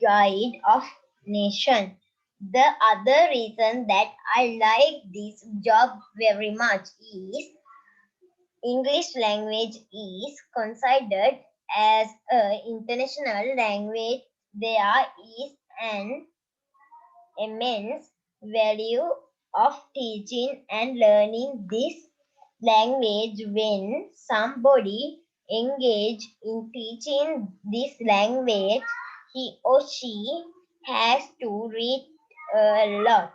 guide of nation. The other reason that I like this job very much is English language is considered as an international language. There is an immense value of teaching and learning this language. When somebody engage in teaching this language, he or she has to read a lot.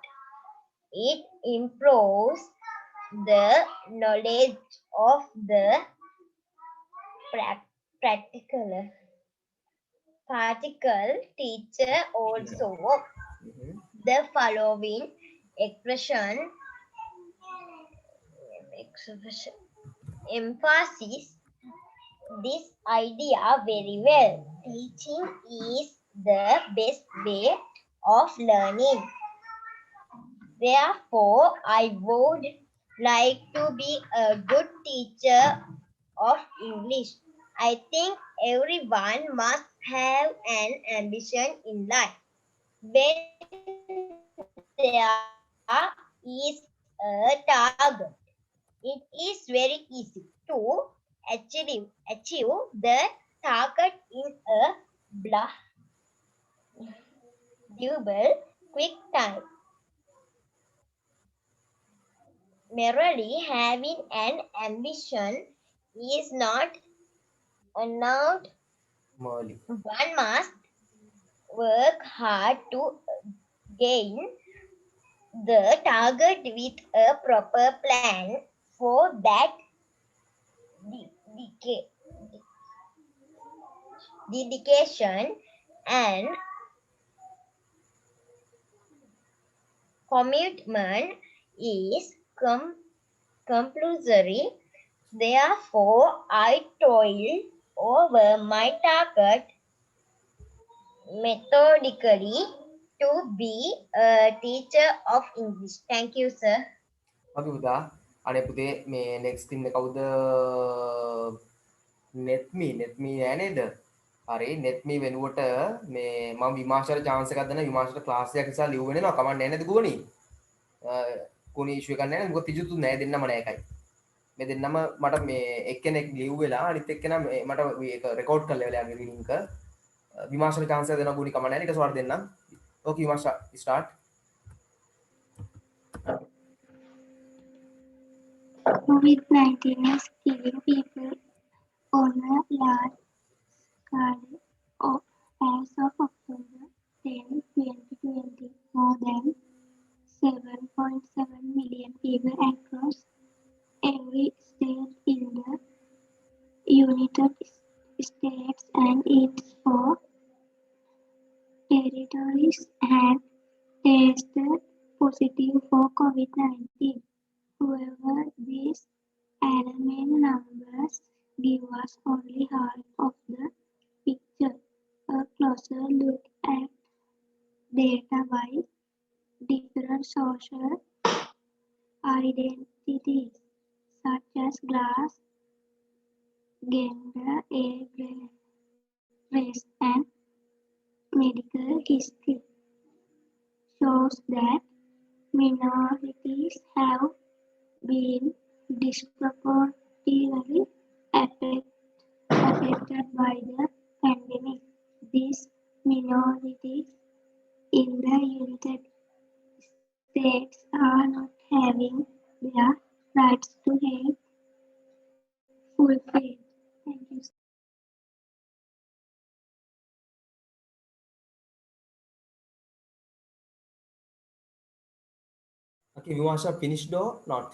It improves the knowledge of the particle teacher also. The following expression emphasizes this idea very well. Teaching is the best way of learning. Therefore, I would like to be a good teacher of English. I think everyone must have an ambition in life. When there is a target, it is very easy to achieve the target in a doable quick time. Merely having an ambition is not enough. One must work hard to gain the target with a proper plan. For that, dedication and commitment is compulsory. Therefore, I toil over my target methodically to be a teacher of English. Thank you, sir. අපි පුතා අනේ පුතේ මේ next ඉන්න කවුද netme නෑ නේද හරි netme වෙනුවට මේ මම විමාශයට chance එකක් දෙන්න විමාශයට class එකක් නිසා ලියුම් වෙනවා කමක් නෑ නේද ගෝනි කුණි issue එකක් නෑ නේද මොකද තිජුතු නෑ දෙන්නම නෑ එකයි මේ දෙන්නම මට මේ එක්කෙනෙක් ලියුම් වෙලා අනිත් එක්කෙනා මට ඒක රෙකෝඩ් කරලා වෙලා යන්නේ ලින්ක් විමාශයට chance එකක් දෙනවා ගෝනි කමක් නෑ නේ ඒක සවාර දෙන්නම් ඕකේ විමාශ start COVID-19 is killing people on a large scale. As of October 10, 2020, more than 7.7 million people across every state in the United States and its 4 territories had tested positive for COVID-19. However, these alarming numbers give us only half of the picture. A closer look at data by different social identities such as class, gender, age, race, and medical history shows that minorities have been disproportionately affected by the pandemic. These minorities in the United States are not having their rights to health fulfilled. Thank you. okay vimasha finished or not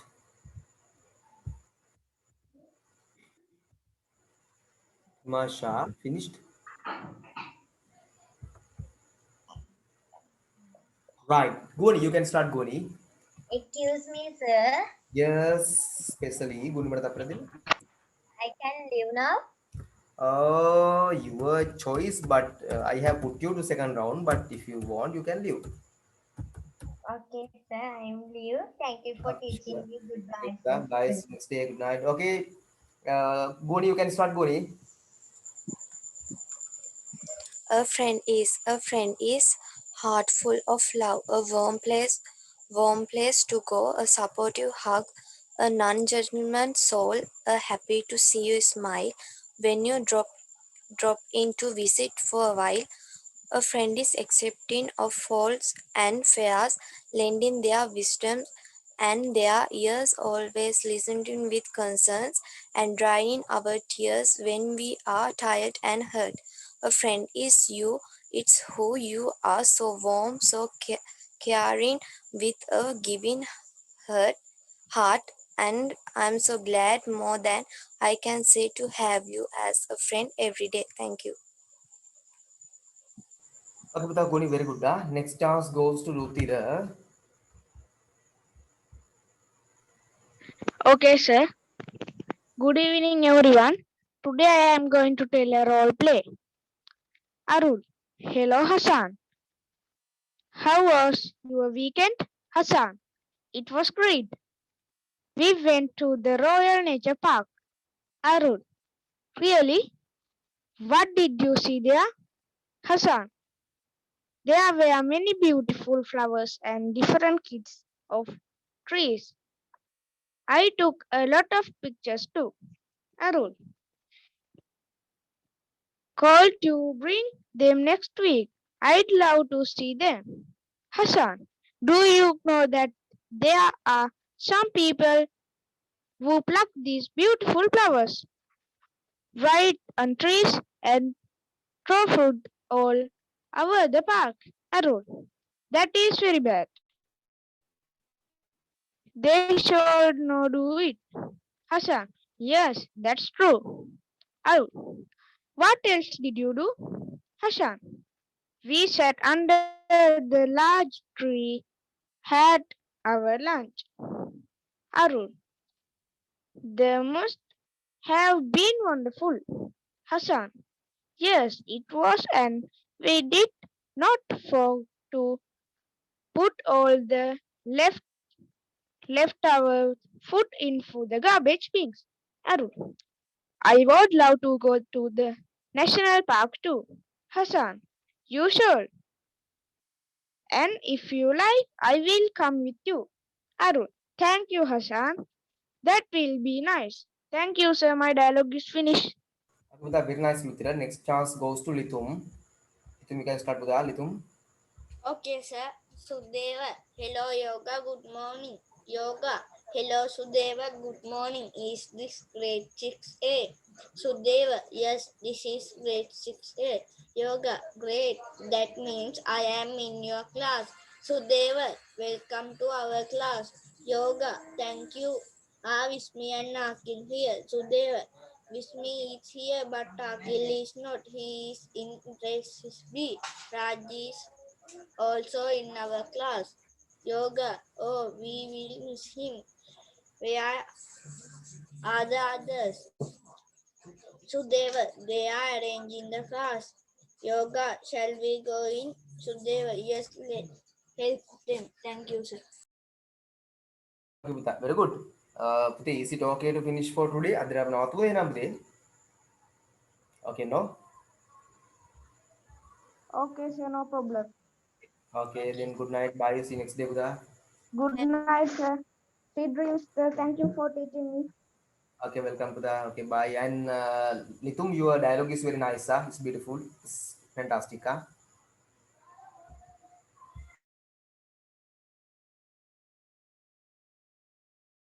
vimasha finished right goni you can start goni Excuse me, sir. yes especially goni mata tapra din I can leave now. Your choice but I have put you to second round but if you want you can leave Okay, sir. I am leave. Thank you for teaching me. Goodbye. guys next day good night okay goni you can start goni A friend is heart full of love, a warm place to go, a supportive hug, a non-judgment soul, a happy to see you smile when you drop in to visit for a while. A friend is accepting of faults and fears, lending their wisdom and their ears, always listening with concerns and drying our tears when we are tired and hurt. A friend is you, it's who you are, so warm, so caring, with a giving heart, and I'm so glad more than I can say to have you as a friend every day. Thank you. okay puta goni very good next chance goes to Lutira Okay, sir. Good evening, everyone. Today I am going to tell a role play. Arul. Hello, Hassan. How was your weekend, Hassan? It was great. We went to the Royal Nature Park. Arul. Really? What did you see there, Hassan? There were many beautiful flowers and different kinds of trees. I took a lot of pictures too. Arul. Call to bring them next week. I'd love to see them. Hassan, do you know that there are some people who pluck these beautiful flowers right on trees and throw fruit all over the park. Arun, that is very bad. They should not do it. Hassan, yes, that's true. Arun, what else did you do? Hassan, we sat under the large tree, had our lunch. Arun, they must have been wonderful. Hassan, yes, it was, and we did not forget to put all the leftover food into the garbage bins. Arun, I would love to go to the national park too. Hassan, you should. And if you like, I will come with you. Arun, thank you, Hassan. That will be nice. Thank you, sir. My dialogue is finished. Buddha, very nice, Mitra. Next chance goes to Litum. Litum, you can start, Buddha. Litum. Okay, sir. Sudeva, hello, Yoga, good morning. Yoga, hello, Sudeva, good morning. Is this grade 6A? Sudeva, yes, this is grade 6A. Yoga, great. That means I am in your class. Sudeva, welcome to our class. Yoga, thank you. Vismi and Akil here. Sudeva, Vismi is here, but Akil is not. He is in grade 6B. Rajesh also in our class. Yoga, oh, we will miss him. Where are the others? Sudeva, they are arranging the class. Yoga, shall we go in? Sudeva, yes, let help them. Thank you, sir. Okay, Buddha. Very good. Putih, is it okay to finish for today? Adira not way number. Okay, no? Okay, sir, no problem. Okay, then good night. Bye. See you next day, Buddha. Good night, sir. Sweet dreams, sir. Thank you for teaching me. Okay, welcome, Buddha. Okay, bye. And Litum, your dialogue is very nice. It's beautiful. It's fantastic.